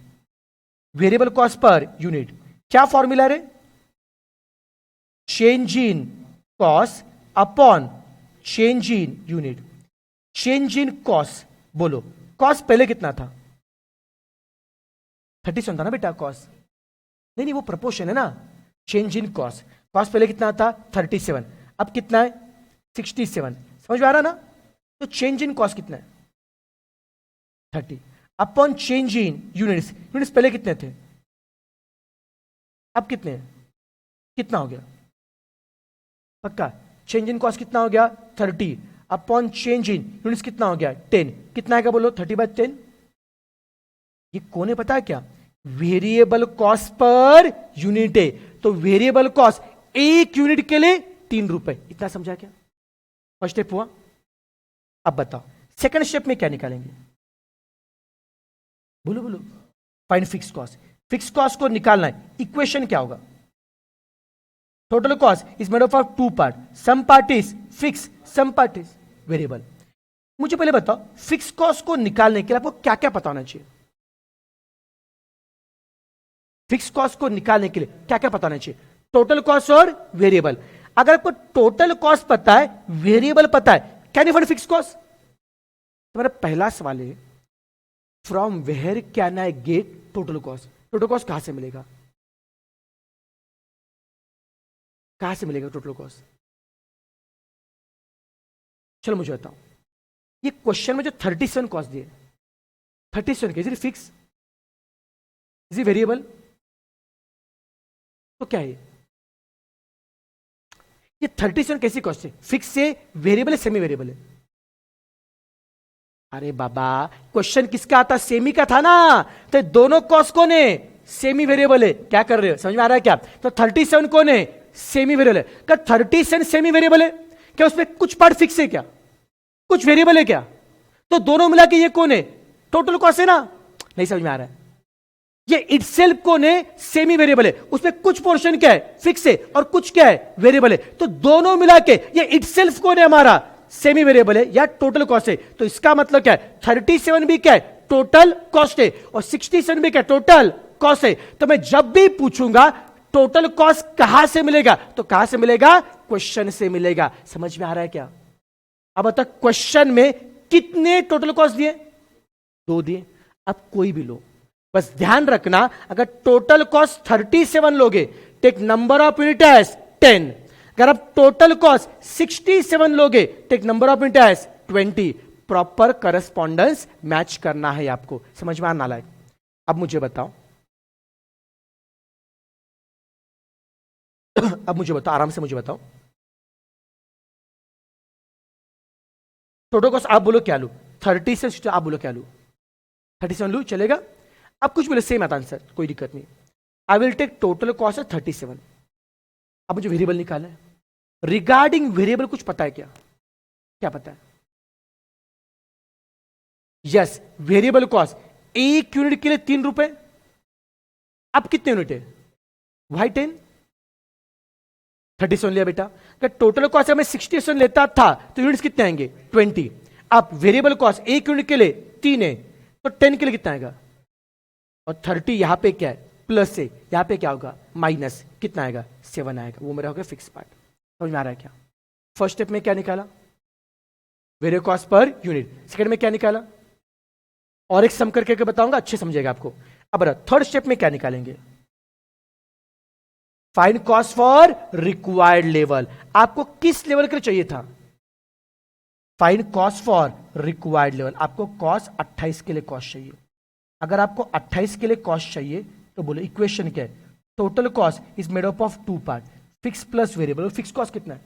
Variable cost per unit. क्या फॉर्मूला है? Change in cost upon change in unit. Change in cost, बोलो कॉस्ट पहले कितना था? 37 था ना बेटा कॉस्ट? नहीं वो प्रपोर्शन है ना। चेंज इन कॉस्ट, कॉस्ट पहले कितना था? 37, अब कितना है? 67। समझ में आ रहा ना? तो चेंज इन कॉस्ट कितना है? 30 अपॉन चेंज इन यूनिट्स। यूनिट्स पहले कितने थे, अब कितने हैं? कितना हो गया? पक्का चेंज इन कॉस्ट कितना हो गया? 30 अपॉन चेंज इन यूनिट्स कितना हो गया? 10। कितना आएगा बोलो? 30/10। ये कौन है पता है क्या? वेरिएबल कॉस्ट पर यूनिट है, तो वेरिएबल कॉस्ट एक यूनिट के लिए 3 रुपए। इतना समझा क्या? फर्स्ट स्टेप हुआ। अब बताओ सेकंड स्टेप में क्या निकालेंगे? बोलो बोलो। Find fix cost. Fix cost को निकालना है, इक्वेशन क्या होगा? Total cost is made of 2 part, some part is fix, some part is variable. मुझे पहले बताओ फिक्स कॉस्ट को निकालने के लिए आपको क्या क्या पता होना चाहिए? फिक्स कॉस्ट को निकालने के लिए क्या क्या पता होना चाहिए? टोटल कॉस्ट और वेरिएबल। अगर आपको टोटल कॉस्ट पता है, वेरिएबल पता है, can you find fix cost? तुम्हारा पहला सवाल है from where can I get total cost? Total cost कहां से मिलेगा? कहां से मिलेगा टोटल कॉस्ट? चलो मुझे बताओ, ये क्वेश्चन में जो 37 कॉस्ट दिए, 37 के is it fix, is it variable? तो क्या है ये 37 कैसी कॉस्ट है? फिक्स से वेरिएबल है, सेमी वेरिएबल है? अरे बाबा क्वेश्चन किसका आता? सेमी का था ना। तो दोनों कॉस्ट कौन है? सेमी वेरिएबल है। क्या कर रहे हो, समझ में आ रहा है क्या? तो 37 कौन है? सेमी वेरिएबल है। क्या 37 सेमी वेरिएबल है? क्या उसमें कुछ पार्ट फिक्स है? क्या कुछ वेरिएबल है? क्या तो दोनों मिला के ये कौन है? टोटल कॉस्ट है ना? नहीं समझ में आ रहा है? ये इटसेल्फ कौन है? सेमी वेरिएबल है। उसमें कुछ पोर्शन क्या है? फिक्स है, और कुछ क्या है? वेरिएबल है। तो दोनों मिला के ये इटसेल्फ कौन है? हमारा सेमी वेरिएबल है या टोटल कॉस्ट है। तो इसका मतलब क्या है? 37 भी क्या है? टोटल कॉस्ट है, और 67 भी क्या? टोटल कॉस्ट है। तो मैं जब भी पूछूंगा टोटल कॉस्ट कहां से मिलेगा, तो कहां से मिलेगा? क्वेश्चन से मिलेगा। समझ में आ रहा है क्या? अब तक क्वेश्चन में कितने टोटल कॉस्ट दिए? 2 दिए। अब कोई भी लो, बस ध्यान रखना, अगर टोटल कॉस्ट 37 लोगे, take number of unit as 10। अगर आप टोटल कॉस्ट 67 लोगे, take number of unit as 20। Proper correspondence match करना है आपको। समझ में आना लायक? अब मुझे बताओ, अब मुझे बताओ, आराम से मुझे बताओ, टोटल कॉस्ट आप बोलो क्या लू? 30 से आप बोलो क्या लू? 37 लू, चलेगा? अब कुछ बोले सेम आता आंसर, कोई दिक्कत नहीं। I will take total cost 37। अब मुझे वेरिएबल निकालना है। रिगार्डिंग वेरिएबल कुछ पता है क्या? क्या पता है? यस, वेरिएबल कॉस्ट एक यूनिट के लिए 3 रुपए। अब कितने यूनिट है? वाई 10 37 लिया बेटा। अगर टोटल कॉस्ट में 67 लेता था तो यूनिट्स कितने आएंगे? 20। अब वेरिएबल कॉस्ट एक यूनिट के लिए 3 है तो 10 के लिए कितना आएगा? और 30 यहां पे क्या है? प्लस है, यहां पे क्या होगा? माइनस। कितना आएगा? 7 आएगा। वो मेरा होगा फिक्स पार्ट। समझ में आ रहा है क्या? फर्स्ट स्टेप में क्या निकाला? Variable cost per unit. Second में क्या निकाला? और एक सम करके बताऊंगा, अच्छे समझेगा आपको। अब थर्ड स्टेप में क्या निकालेंगे? Find cost for required level. आपको किस लेवल के लिए चाहिए था? Find cost for required level. आपको कॉस्ट 28 के लिए कॉस्ट चाहिए। अगर आपको 28 के लिए कॉस्ट चाहिए तो बोलो इक्वेशन क्या है? Total cost is made up of 2 part, fix plus variable. Fix cost कितना है?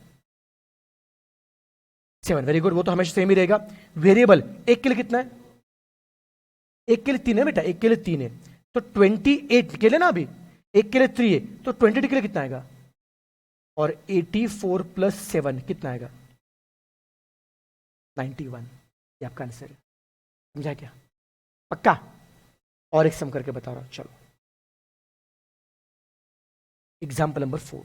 7। वेरी गुड, वो तो हमेशा सेम ही रहेगा। वेरिएबल एक के लिए कितना है? एक के लिए 3 है बेटा, एक के लिए 3 है तो 28 के लिए ना, अभी एक के लिए 3 है तो 22 के लिए कितना आएगा? और 84 प्लस 7 कितना आएगा? 91। ये आपका आंसर है। समझा क्या? पक्का? और एक सम करके बता रहा हूं, चलो। Example number 4।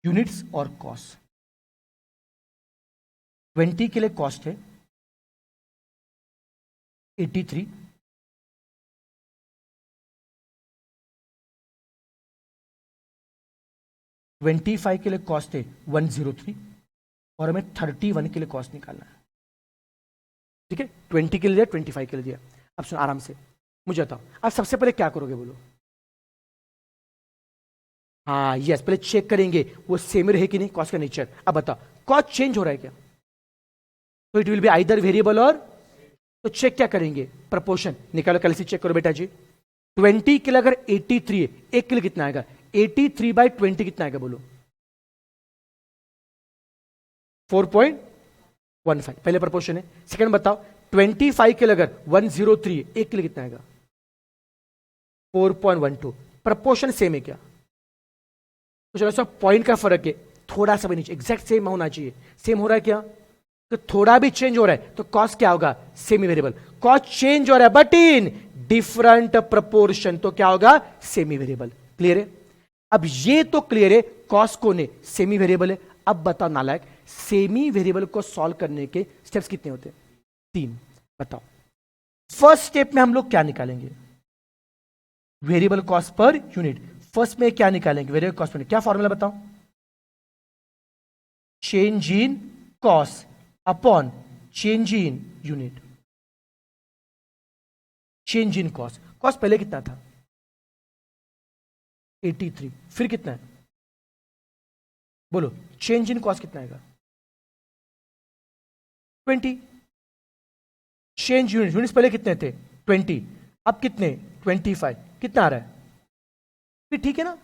यूनिट्स और कॉस्ट। 20 के लिए कॉस्ट है 83, 25 के लिए कॉस्ट है 103 और हमें 31 के लिए कॉस्ट निकालना है। ठीक है, 20 के लिए दिया, 25 के लिए दिया। अब सुन आराम से, मुझे बताओ आप सबसे पहले क्या करोगे? बोलो। हाँ यस, पहले चेक करेंगे वो सेम रहे कि नहीं कॉस्ट का नेचर। अब बताओ कॉस्ट चेंज हो रहा है क्या? तो it will be either variable और, तो चेक क्या करेंगे? प्रपोर्शन निकालो, कैलसी चेक करो बेटा जी। 20 के लिए अगर 83 है, एक के लिए कितना आएगा? 83/20 कितना आएगा? बोलो। 4.15। पहले प्रपोर्शन है। सेकंड बताओ 25 के लिए अगर 103 है, एक के लिए कितना आएगा? 4.12। प्रपोर्शन सेम है क्या? तो चलो सब पॉइंट का फर्क है, थोड़ा सा भी नीचे, एग्जैक्ट सेम होना चाहिए। सेम हो रहा है क्या? तो थोड़ा भी चेंज हो रहा है तो कॉस्ट क्या होगा? Semi variable. कॉस्ट चेंज हो रहा है बट इन डिफरेंट प्रपोर्शन, तो क्या होगा? Semi variable. क्लियर है? अब ये तो क्लियर है कॉस्ट कौन है? सेमी वेरिएबल है। अब बताओ नालायक, सेमी वेरिएबल को सॉल्व करने के स्टेप्स कितने होते हैं? 3। बताओ फर्स्ट स्टेप में हम लोग क्या निकालेंगे? Variable cost per unit. First में क्या निकालेंगे? Variable cost per unit. क्या फॉर्मूला बताओ? Change in cost upon change in unit. Change in cost, cost पहले कितना था? 83, फिर कितना है? बोलो, चेंज इन कॉस्ट कितना आएगा? 20। चेंज यूनिट, यूनिट्स पहले कितने थे? 20, अब कितने? 25। कितना आ रहा है? फिर ठीक है ना?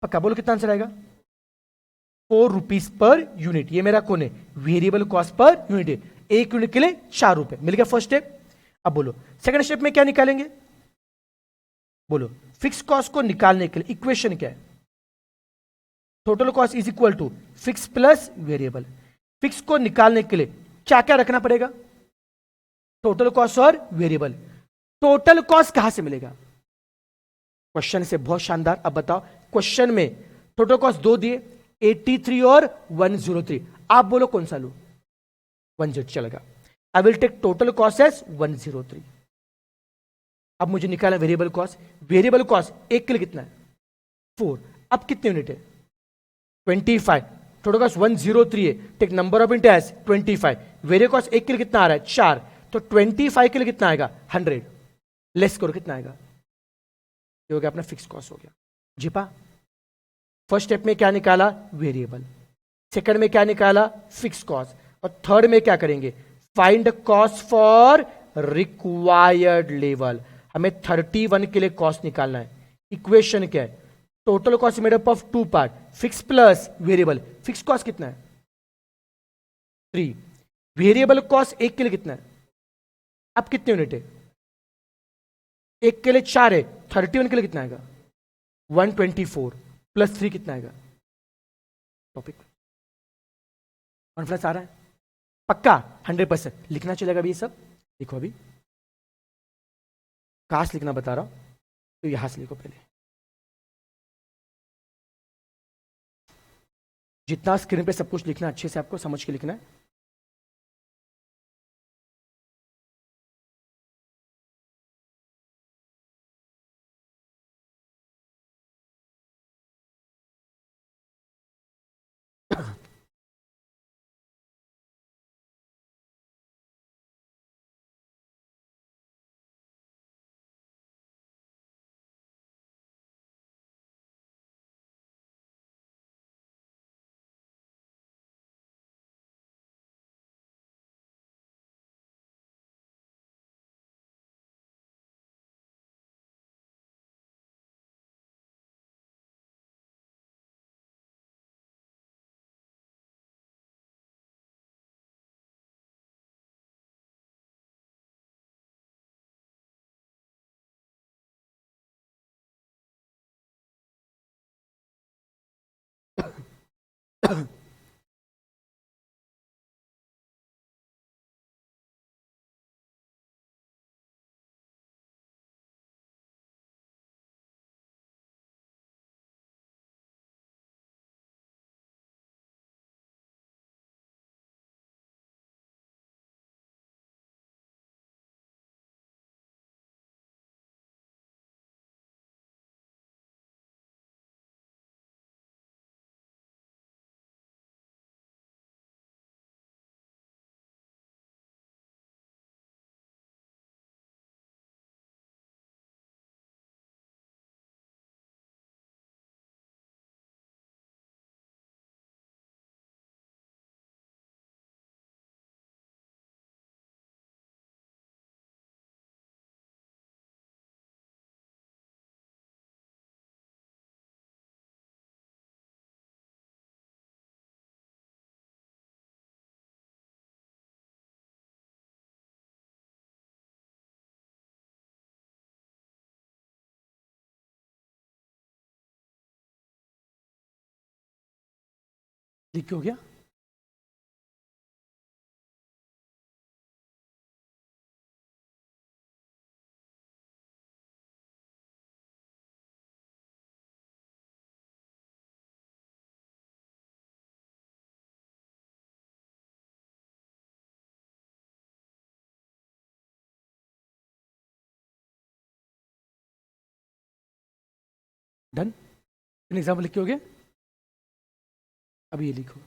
पक्का बोलो कितना आंसर आएगा? 4 रुपीज पर यूनिट। ये मेरा कौन है? वेरिएबल कॉस्ट पर यूनिट है। एक यूनिट के लिए 4 रुपए। मिल गया फर्स्ट स्टेप। अब बोलो सेकंड स्टेप में क्या निकालेंगे? बोलो फिक्स कॉस्ट को निकालने के लिए इक्वेशन क्या है? Total cost is equal to fix plus variable. Fix को निकालने के लिए क्या क्या रखना पड़ेगा? टोटल कॉस्ट और वेरिएबल। टोटल कॉस्ट कहां से मिलेगा? क्वेश्चन से बहुत शानदार। अब बताओ क्वेश्चन में टोटल कॉस्ट 2 दिए, 83 और 103। आप बोलो कौन सा लो? 103 चलेगा। I will take total cost as 103। अब मुझे निकालना वेरिएबल कॉस्ट। वेरिएबल कॉस्ट एक के लिए कितना है? 4। अब कितने यूनिट है? 25। टोटल कॉस्ट 103 है। Take number of unit as 25। Variable cost एक के लिए कितना आ रहा है? 4। तो 25 के लिए कितना आएगा? 100। लेस करो कितना आएगा? ये हो गया अपना फिक्स कॉस्ट हो गया। जीपा फर्स्ट स्टेप में क्या निकाला? वेरिएबल। सेकंड में क्या निकाला? Fix cost. और थर्ड में क्या करेंगे? Find cost for required level. हमें 31 के लिए कॉस्ट निकालना है। इक्वेशन क्या है? Total cost made up of 2 part, fix plus variable. Fix cost कितना है? 3। वेरिएबल कॉस्ट एक के लिए कितना है? अब कितने यूनिट है? एक के लिए 4 है। 31 के लिए कितना आएगा? 124 प्लस 3 कितना आएगा? टॉपिक कॉन्फ्रेंस आ रहा है? पक्का 100% लिखना चलेगा अभी ये सब। लिखो अभी, कहाँ से लिखना बता रहा हूँ, तो यहां से लिखो पहले। जितना स्क्रीन पे सब कुछ लिखना है, अच्छे से आपको समझ के लिखना है। लिख के हो गया? डन? एग्जाम्पल लिख के हो गया? अभी ये लिखो।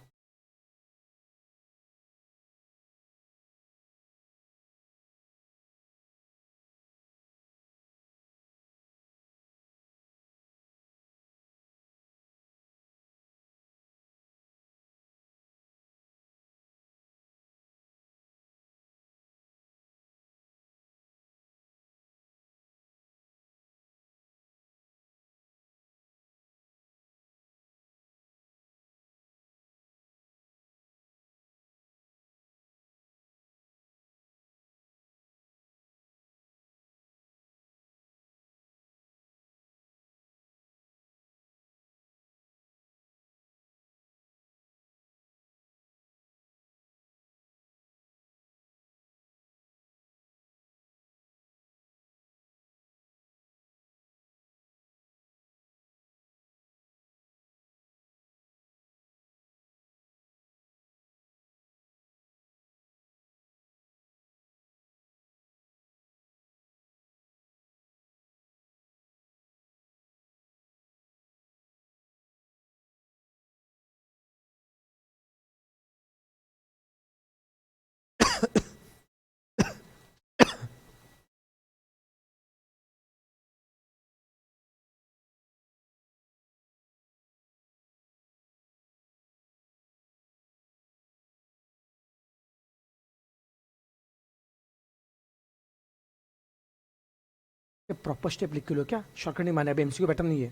प्रॉपर स्टेप लिख के लो क्या? शॉर्टकट नहीं माने, अभी एमसीक्यू पैटर्न नहीं है।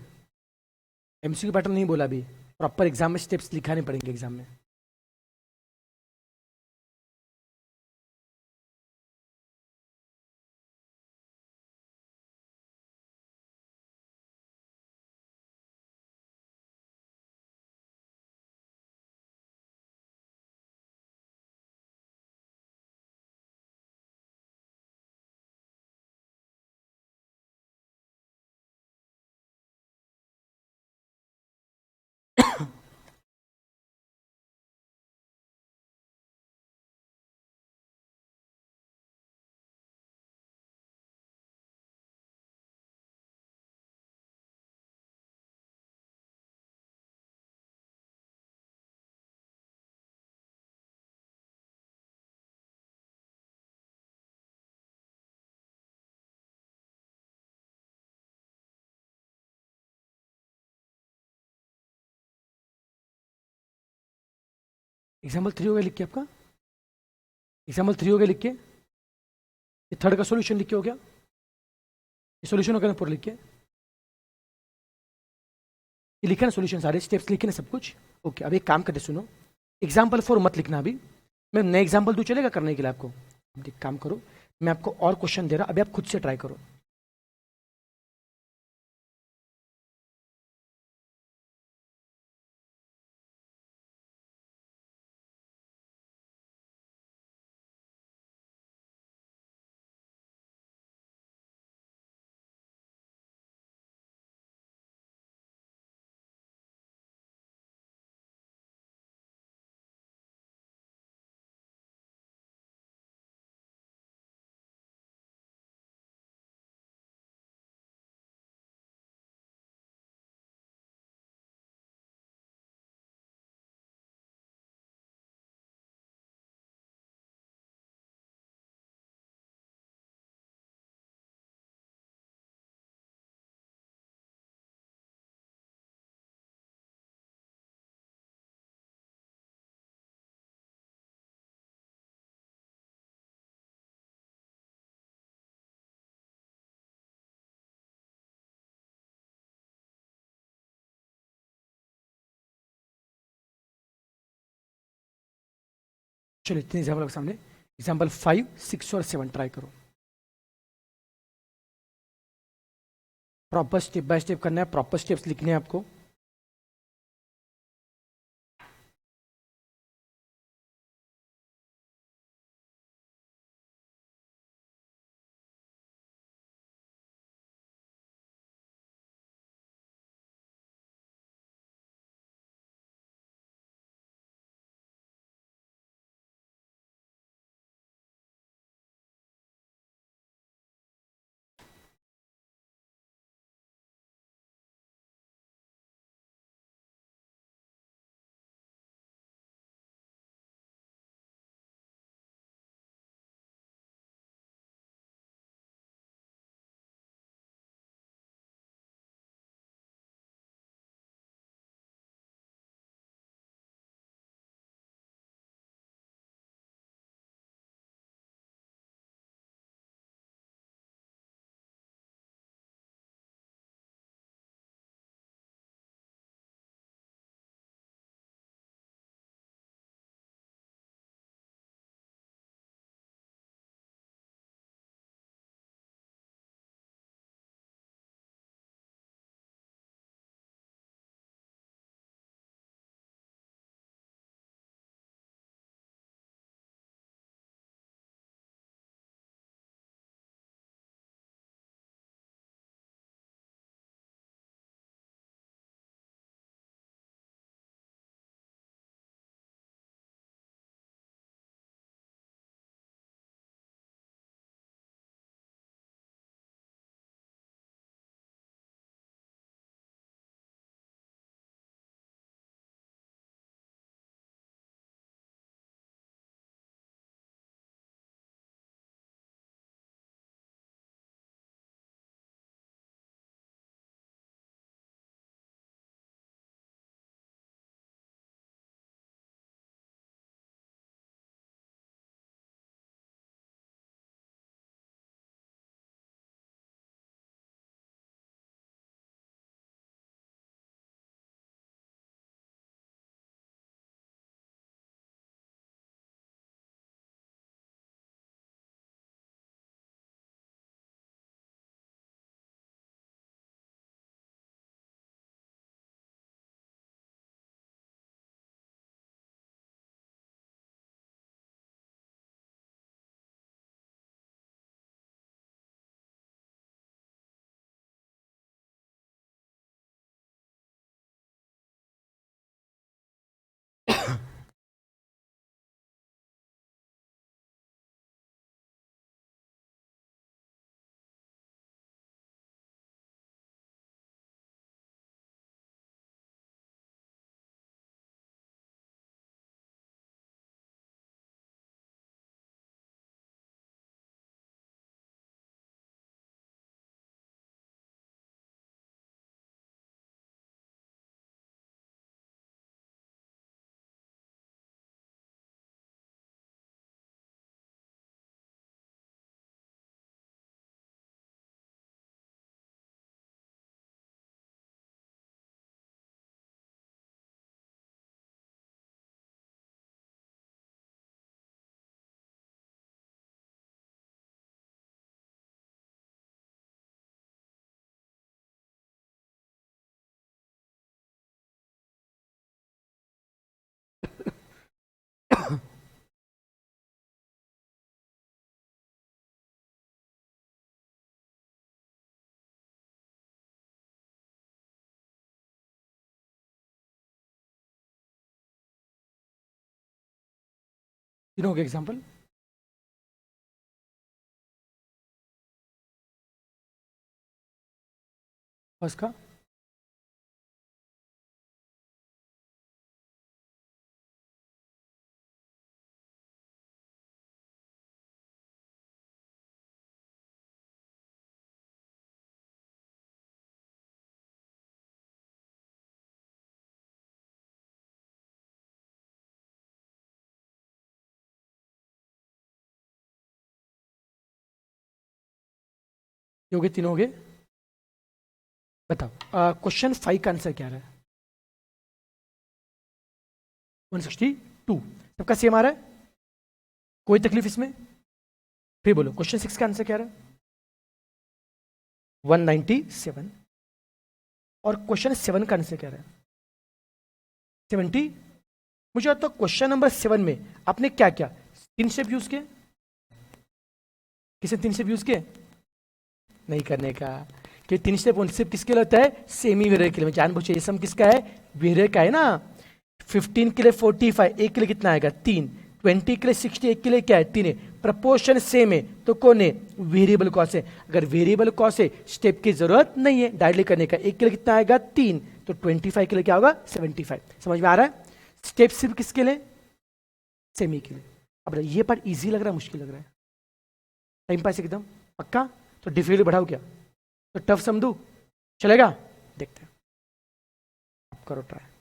एमसीक्यू पैटर्न नहीं बोला अभी, प्रॉपर एग्जाम में स्टेप्स लिखाने पड़ेंगे एग्जाम में। एग्जाम्पल 3 हो गया लिख के आपका, एग्जाम्पल 3 हो गया लिख के, ये थर्ड का सॉल्यूशन लिख के हो गया, ये सॉल्यूशन हो गया ना पूरा लिख के, ये लिखे ना सॉल्यूशन, सारे स्टेप्स लिखे ना सब कुछ। ओके, अब एक काम करते सुनो, एग्जाम्पल 4 मत लिखना अभी, मैं नए एग्जाम्पल दूँ चलेगा करने के लिए आपको? अब एक काम करो, मैं आपको और क्वेश्चन दे रहा, अभी आप खुद से ट्राई करो। चलो इतने एग्जाम्पल आपके सामने, एग्जाम्पल 5, 6 और 7 ट्राई करो। प्रॉपर स्टेप बाय स्टेप करना है, प्रॉपर स्टेप्स लिखने हैं आपको। तीनों हो गए एग्जाम्पल। फर्स्ट का ये हो गए, तीनों हो गए। बताओ क्वेश्चन 5 का आंसर क्या रहा है? 162। सबका सेम आ रहा है, कोई तकलीफ इसमें? फिर बोलो क्वेश्चन 6 का आंसर क्या रहा है? 197। और क्वेश्चन 7 का आंसर क्या रहा है? 70। मुझे आता है क्वेश्चन नंबर 7 में आपने क्या क्या 3 स्टेप यूज किए? किसे 3 स्टेप यूज किए? नहीं करने का, कि 3 स्टेप सिर्फ किसके लिए होता है? सेमी वेरियर के लिए। मैं जानबूझ ये सम किसका है? वेरियर का है ना। 15 के लिए 45, एक के लिए कितना आएगा? 3। 20 के लिए 60, एक के लिए क्या है? 3 है। प्रपोर्शन सेम है तो कौन है? वेरिएबल कॉस्ट है। अगर वेरिएबल कॉस्ट है स्टेप की जरूरत नहीं है डायरेक्टली करने का। एक के लिए कितना आएगा? 3। तो 25 के लिए क्या होगा? 75। समझ में आ रहा है? स्टेप सिर्फ किसके लिए? सेमी के लिए। अब ये पार्ट इजी लग रहा है, मुश्किल लग रहा है? टाइम पास एकदम पक्का? तो डिफिकल्टी बढ़ाओ क्या? तो टफ समझू? चलेगा? देखते हैं, आप करो ट्राई।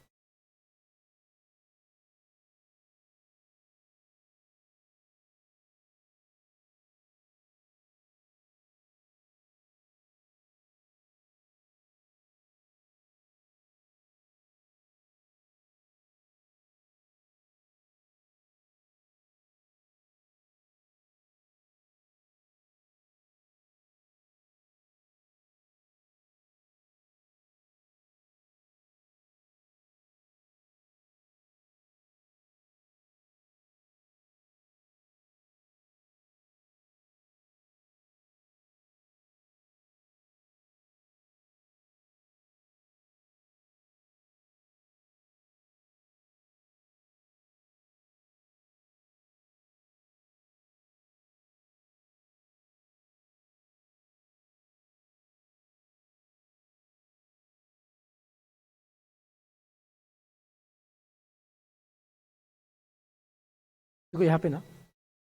देखो यहाँ पे ना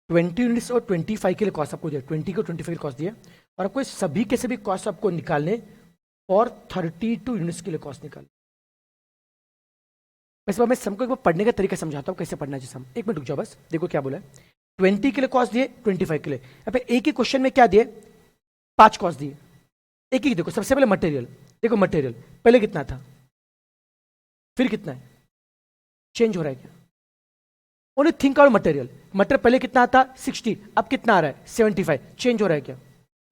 20 यूनिट्स और 25 के लिए कॉस्ट आपको दिया, 20 को 25 के लिए कॉस्ट दिया, और आपको सभी के सभी कॉस्ट आपको निकालने और 32 यूनिट्स के लिए कॉस्ट निकालने। वैसे मैं सम को एक बार पढ़ने का तरीका समझाता हूँ कैसे पढ़ना चाहिए सम। एक मिनट रुक जाओ बस, देखो क्या बोला है। 20 के लिए कॉस्ट दिए, 25 के लिए। यहाँ पे एक ही क्वेश्चन में क्या दिए? 5 कॉस्ट दिए। एक ही देखो, सबसे पहले मटेरियल देखो, मटेरियल पहले कितना था, फिर कितना है, चेंज हो रहा है क्या? Only think out material. Material पहले कितना था? 60, अब कितना आ रहा है? 75। चेंज हो रहा है क्या?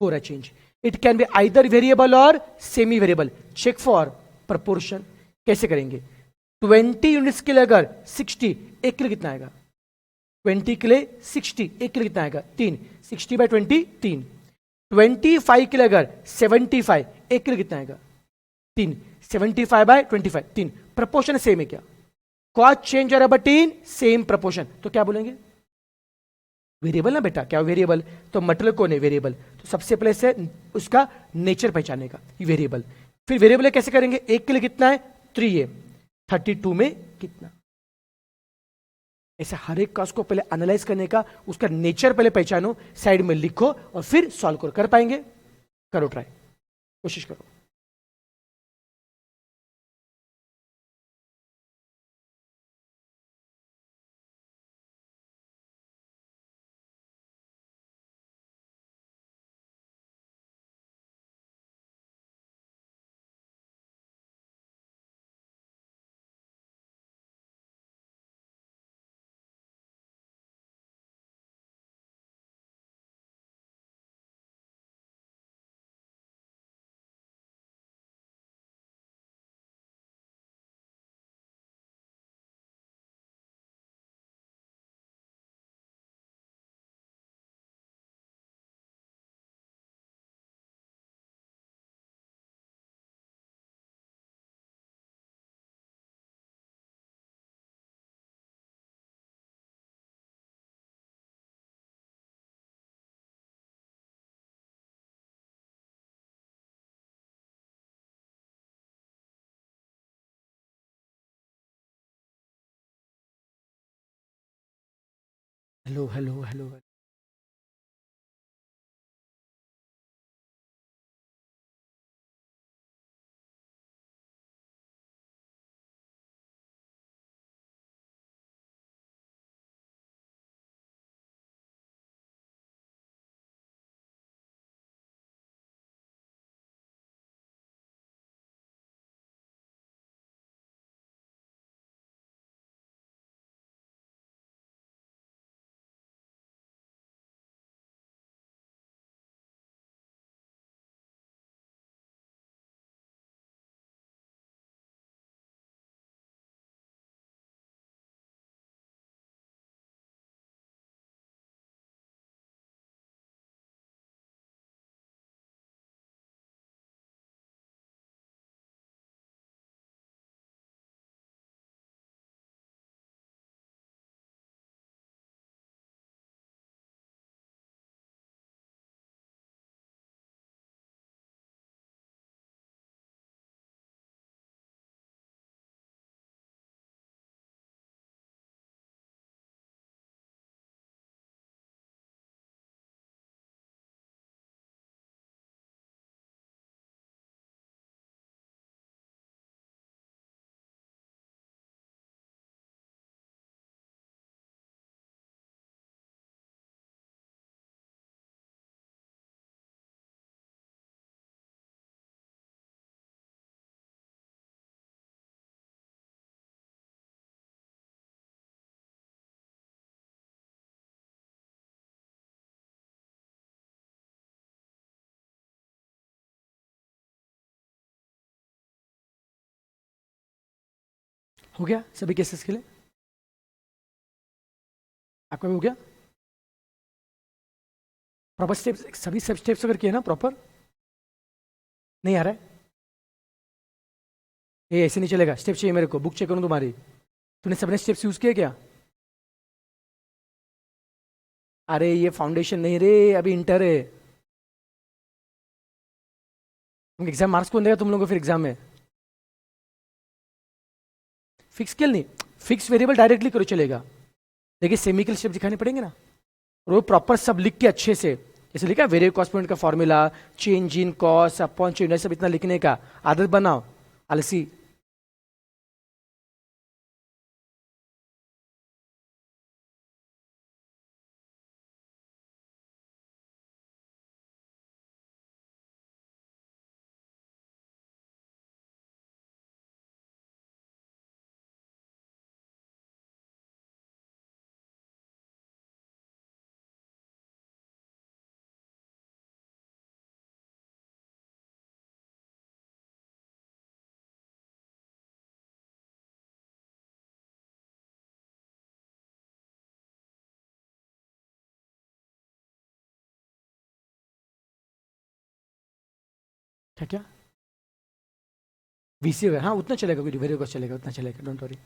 हो रहा है change. It can be either variable और semi variable. Check for proportion. कैसे करेंगे? 20 यूनिट्स के लिए अगर 60, एक के लिए कितना आएगा? 20 के लिए 60, एक के लिए कितना आएगा? 3। 60/20 3। 25 के लिए अगर 75, एक के लिए कितना आएगा? 3। 75/25 3। प्रपोर्शन सेम है क्या? कॉस्ट चेंज हो रहा है बट इन सेम प्रपोर्शन, तो क्या बोलेंगे? वेरिएबल ना बेटा, क्या वेरिएबल? तो मटेरियल कौन है? वेरिएबल। तो सबसे पहले से उसका नेचर पहचाने का वेरिएबल। फिर वेरिएबल कैसे करेंगे? एक के लिए कितना है? 3 है। 32 में कितना? ऐसे हर एक कॉस्ट को पहले एनालाइज करने का, उसका नेचर पहले पहचानो, साइड में लिखो और फिर सॉल्व करो। कर पाएंगे? करो ट्राई, कोशिश करो। Hello hello hello. हो गया सभी केसेस के लिए? आपका भी हो गया? प्रॉपर स्टेप्स, सभी सब स्टेप्स अगर किए ना प्रॉपर? नहीं आ रहा है? ये ऐसे नहीं चलेगा, स्टेप चाहिए मेरे को, बुक चेक करूं तुम्हारी। तूने सबने स्टेप्स यूज किए क्या? अरे ये फाउंडेशन नहीं रे, अभी इंटर है। एग्जाम मार्क्स कौन देगा तुम लोगों को फिर एग्जाम में? फिक्स स्केल नहीं, फिक्स वेरिएबल डायरेक्टली करो चलेगा, देखिए सेमिकल स्टेप दिखाने पड़ेंगे ना। और वो प्रॉपर सब लिख के अच्छे से, जैसे लिखा वेरिएबल कॉस्ट पॉइंट का formula, change in cost upon change, सब इतना लिखने का आदत बनाओ। आलसी। क्या क्या? वीसी है, हाँ उतना चलेगा, वेरिएबल कॉस्ट चलेगा, उतना चलेगा, डोंट वरी।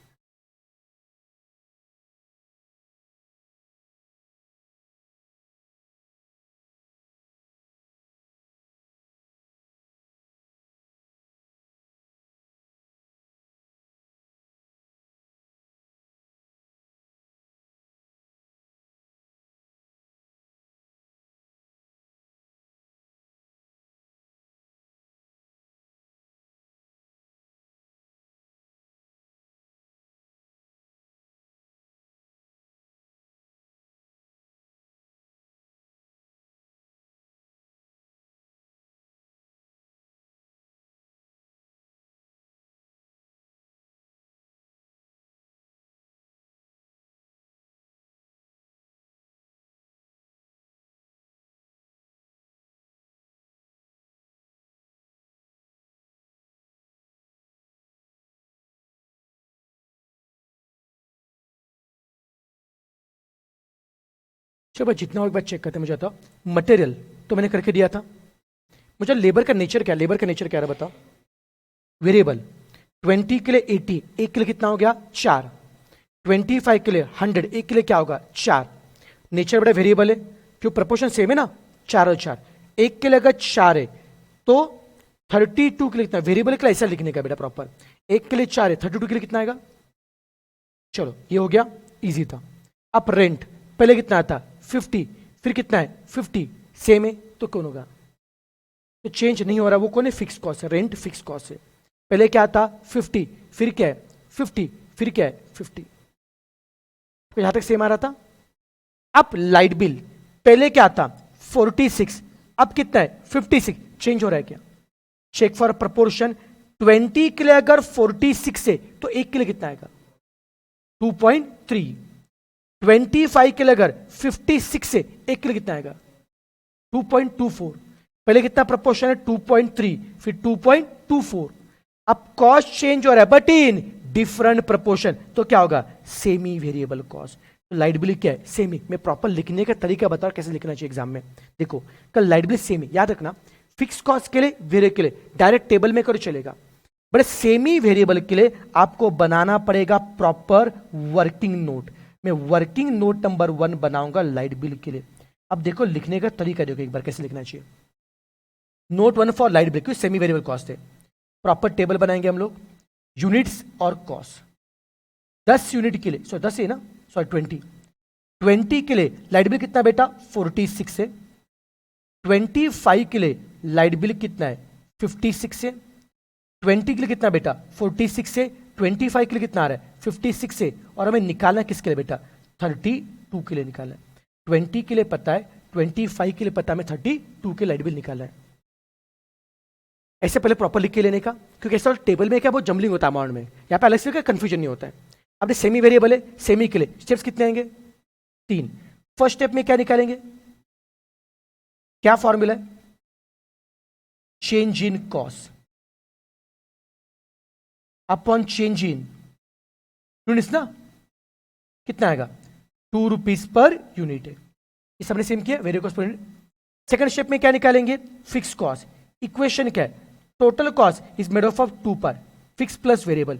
चलो भाई, जितना हो एक बार चेक करते हैं, मुझे बताओ। मटेरियल तो मैंने करके दिया था, मुझे लेबर का नेचर क्या, लेबर का नेचर क्या रहा बताओ? वेरिएबल। 20 के लिए 80, एक के लिए कितना हो गया? 4। 25 के लिए 100, एक के लिए क्या होगा? 4। नेचर बड़ा वेरिएबल है, क्यों? प्रपोर्शन सेम है ना, 4 और 4। एक के लिए अगर 4 है तो 32 के लिए कितना? वेरिएबल के लिए ऐसा लिखने का बेटा प्रॉपर, एक के लिए 4 है, 32 के लिए कितना आएगा? चलो ये हो गया, इजी था। अब रेंट, पहले कितना आता 50, फिर कितना है 50, सेम है तो कौन होगा? तो चेंज नहीं हो रहा, वो कौन है? फिक्स कॉस्ट है, रेंट फिक्स कॉस्ट है। पहले क्या था 50, फिर क्या है 50, फिर क्या है 50, तो यहां तक सेम आ रहा था। अब लाइट बिल पहले क्या था 46, अब कितना है 56, चेंज हो रहा है क्या? चेक फॉर प्रपोर्शन, 20 के लिए अगर 46 है तो एक के लिए कितना आएगा 2.3, 25 के लिए अगर 56 से एक के लिए कितना आएगा 2.24। पहले कितना प्रपोर्शन है 2.3, फिर 2.24। अब कॉस्ट चेंज हो रहा है बट इन डिफरेंट प्रपोर्शन, तो क्या होगा सेमी वेरिएबल कॉस्ट। तो लाइट बिल क्या है सेमी। मैं प्रॉपर लिखने का तरीका बताओ कैसे लिखना चाहिए एग्जाम में। देखो कल लाइट बिल सेमी, याद रखना फिक्स कॉस्ट के लिए वेरिएबल के लिए डायरेक्ट टेबल में करो चलेगा, बट सेमी वेरिएबल के लिए आपको बनाना पड़ेगा प्रॉपर वर्किंग नोट। मैं वर्किंग नोट नंबर 1 बनाऊंगा लाइट बिल के लिए। अब देखो लिखने का तरीका देखो एक बार कैसे लिखना चाहिए। नोट 1 फॉर लाइट बिल, क्योंकि सेमी वेरिएबल कॉस्ट है। प्रॉपर टेबल बनाएंगे हम लोग, यूनिट्स और कॉस्ट। 10 यूनिट के लिए, 10 है ना, 20 के लिए लाइट बिल कितना बेटा 46 है। 25 के लिए लाइट बिल कितना है 56 है। 20 के लिए कितना बेटा 46 से, 25 के लिए कितना आ रहा है 56 से, और हमें निकालना किसके लिए बेटा 32 के लिए निकालना है। 20 के लिए पता है, 25 के लिए पता है, हमें 32 के लाइट बिल निकालना है। ऐसे पहले प्रॉपर लिख के लेने का, क्योंकि ऐसा टेबल में क्या बहुत जम्बलिंग होता है अमाउंट में, यहाँ पे अलग से कंफ्यूजन नहीं होता है। अपने सेमी वेरिएबल है, सेमी के लिए स्टेप्स कितने आएंगे 3। फर्स्ट स्टेप में क्या निकालेंगे, क्या फॉर्मूला है change in cost upon change in units ना, कितना आएगा 2 रुपीज पर यूनिट है। इस सबने सेम किया variable cost per unit. Second step में क्या निकालेंगे फिक्स कॉस्ट। इक्वेशन क्या है total cost is made of 2 पर fix plus variable.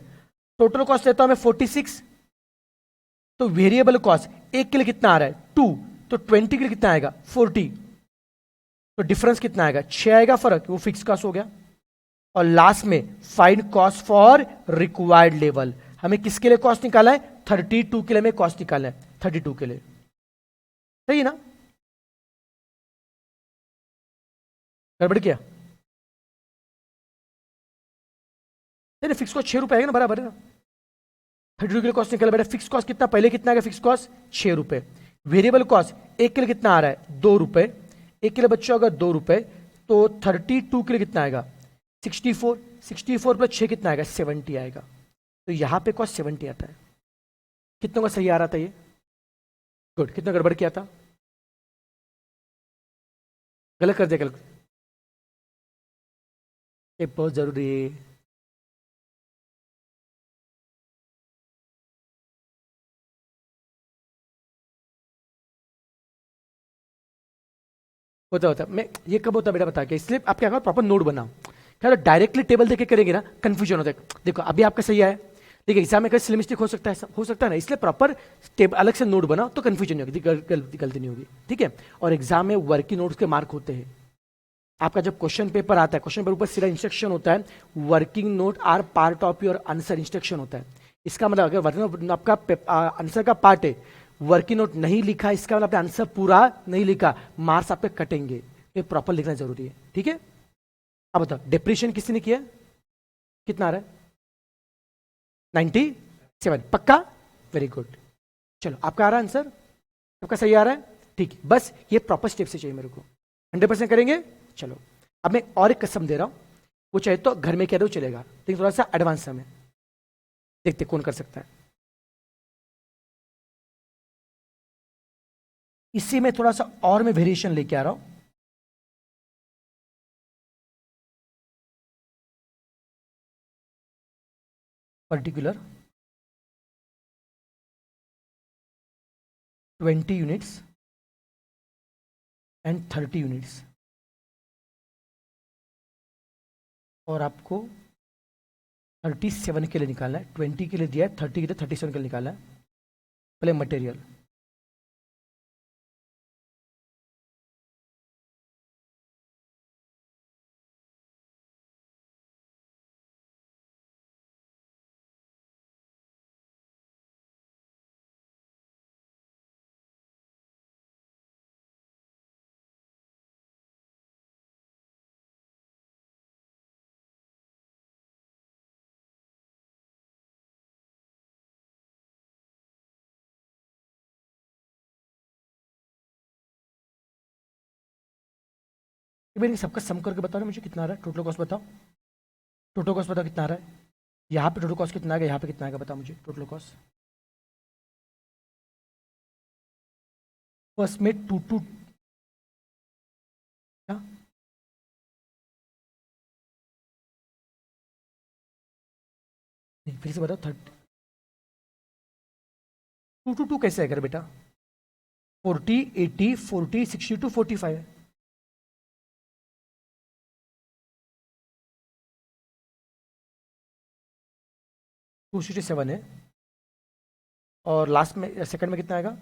Total cost लेता हूं मैं 46, तो वेरिएबल कॉस्ट एक के लिए कितना आ रहा है 2, तो 20 के लिए कितना आएगा 40, तो डिफरेंस कितना आएगा 6 आएगा फर्क, वो फिक्स कॉस्ट हो गया। और लास्ट में find cost for required level, हमें किसके लिए कॉस्ट निकाला है 32 के लिए हमें कॉस्ट निकाला है, 32 के लिए। सही है ना, गड़बड़ क्या? नहीं फिक्स कॉस्ट 6 रुपए आएगा ना, बराबर है ना। 32 के लिए कॉस्ट निकाला बेटा, फिक्स कॉस्ट कितना पहले कितना आएगा फिक्स कॉस्ट 6 रुपए। वेरिएबल कॉस्ट एक के लिए कितना आ रहा है 2 रुपए, एक के लिए बच्चा होगा 2 रुपए, तो 32 के लिए कितना आएगा 64, 64 प्लस 6 कितना आएगा 70 आएगा। तो यहां पे कॉस्ट 70 आता है। कितनों का सही आ रहा था ये, गुड। कितना गड़बड़ किया था, गलत कर दिया गलत, ये बहुत जरूरी है। होता मैं ये कब होता बेटा बता के, इसलिए आप क्या करो प्रॉपर नोट बनाओ। क्या डायरेक्टली टेबल देके करेंगे ना कंफ्यूजन होता है। देखो अभी आपका सही है, देखिए एग्जाम में कहीं स्लिप मिस्टेक हो सकता है ना, इसलिए प्रॉपर टेबल अलग से नोट बनाओ तो कंफ्यूजन नहीं होगी, गलती नहीं होगी, ठीक है। और एग्जाम में वर्किंग नोट्स के मार्क होते हैं। आपका जब क्वेश्चन पेपर आता है, क्वेश्चन पेपर ऊपर सीधा इंस्ट्रक्शन होता है, working note are part of your answer, instruction होता है। इसका मतलब अगर वर्किंग आपका आंसर का पार्ट है, वर्किंग नोट नहीं लिखा, इसका मतलब आपने आंसर पूरा नहीं लिखा, मार्क्स आपके कटेंगे। ये प्रॉपर लिखना जरूरी है, ठीक है। अब बताओ डिप्रेशन किसी ने किया, कितना आ रहा है 97, पक्का, वेरी गुड। चलो आपका आ रहा है आंसर, आपका सही आ रहा है, ठीक है। बस ये प्रॉपर स्टेप से चाहिए मेरे को, 100% करेंगे। चलो अब मैं और एक कसम दे रहा हूं, वो चाहे तो घर में कह दो चलेगा, लेकिन थोड़ा सा एडवांस समय देखते कौन कर सकता है। इसी में थोड़ा सा और मैं वेरिएशन लेके आ रहा हूं। पर्टिकुलर 20 यूनिट्स एंड 30 यूनिट्स, और आपको 37 के लिए निकालना है। 20 के लिए दिया है, 30 के लिए 37 के लिए निकालना है। पहले मटेरियल भाई सबका सम करके बताओ ना मुझे कितना आ रहा है, टोटल कॉस्ट बताओ, टोटल कॉस्ट बताओ कितना आ रहा है, यहाँ पे टोटल कॉस्ट कितना आ गया, यहाँ पे कितना आएगा बताओ मुझे टोटल कॉस्ट। फर्स्ट में टू क्या, नहीं फिर से बताओ 2 कैसे आएगा बेटा, 40 80 40 62 45 है। टू 67 है, और लास्ट में सेकंड में कितना आएगा,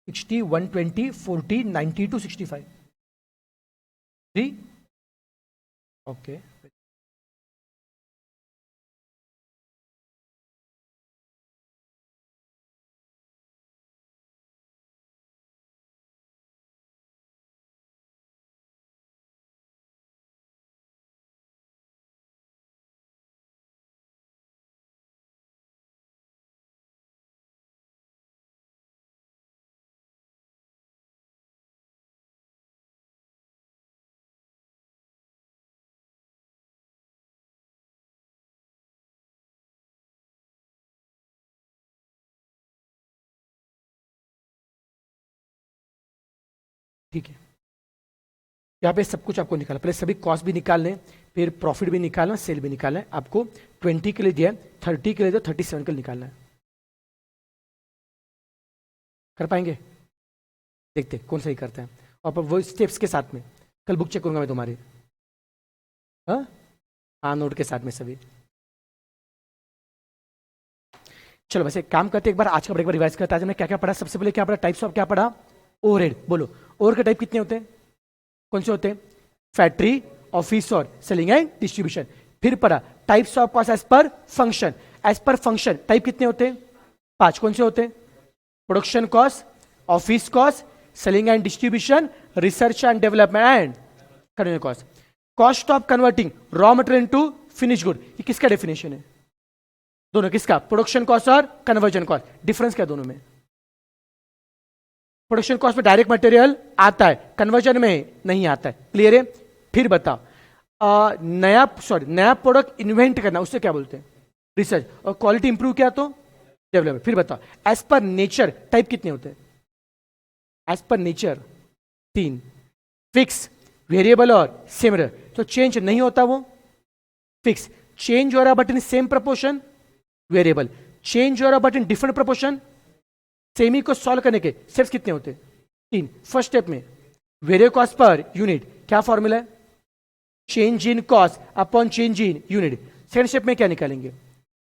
60 120 40 92 65 3। ओके ठीक है, यहाँ पे सब कुछ आपको निकालना, पहले सभी कॉस्ट भी निकाल लें, फिर प्रॉफिट भी निकालना, सेल भी निकालना है। आपको 20 के लिए दिया है, 30 के लिए दिया, 37 के लिए निकालना है। कर पाएंगे, देखते कौन सही करते हैं, और वो स्टेप्स के साथ में कल बुक चेक करूंगा मैं तुम्हारी, हाँ नोट के साथ में सभी। चलो वैसे काम करते एक बार आज का ब्रेक बार रिवाइज करते हैं। आज हमने क्या क्या पढ़ा, सबसे पहले क्या पढ़ा, टाइप्स ऑफ क्या पढ़ा, ओवरहेड। बोलो ओवर के टाइप कितने होते हैं, कौन से होते हैं, फैक्ट्री, ऑफिस और सेलिंग एंड डिस्ट्रीब्यूशन। फिर पढ़ा types of cost as per function, as per function type कितने होते हैं, 5। कौन से होते हैं, production cost, office cost, selling and distribution, research and development and conversion cost. Cost of converting raw material into finish good, ये किसका definition है, दोनों किसका, प्रोडक्शन कॉस्ट और कन्वर्जन कॉस्ट। डिफरेंस क्या दोनों में, प्रोडक्शन कॉस्ट में डायरेक्ट मटेरियल आता है, कन्वर्जन में नहीं आता है। क्लियर है। फिर बताओ नया प्रोडक्ट इन्वेंट करना उससे क्या बोलते हैं, रिसर्च, और क्वालिटी इंप्रूव किया तो डेवलपमेंट। फिर बताओ एज पर नेचर टाइप कितने होते हैं, as per nature 3, fix, variable और सिमिलर। तो चेंज नहीं होता वो फिक्स, चेंज हो रहा but in same proportion variable, change हो रहा but in different proportion. Semi को सॉल्व करने के स्टेप्स कितने होते हैं, 3। फर्स्ट स्टेप में वेरिएबल कॉस्ट पर यूनिट, क्या फॉर्मूला है, change in cost upon change in unit. Second step में क्या निकालेंगे,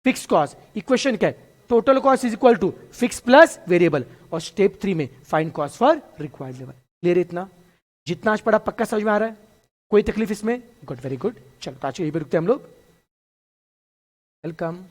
फिक्स कॉस्ट, इक्वेशन क्या है, total cost is equal to fix plus variable. और स्टेप 3 में find cost for required level. Clear, इतना जितना आज पढ़ा पक्का समझ में आ रहा है, कोई तकलीफ इसमें, गुड, वेरी गुड। चलो तो आज यही पे रुकते हैं हम लोग, वेलकम।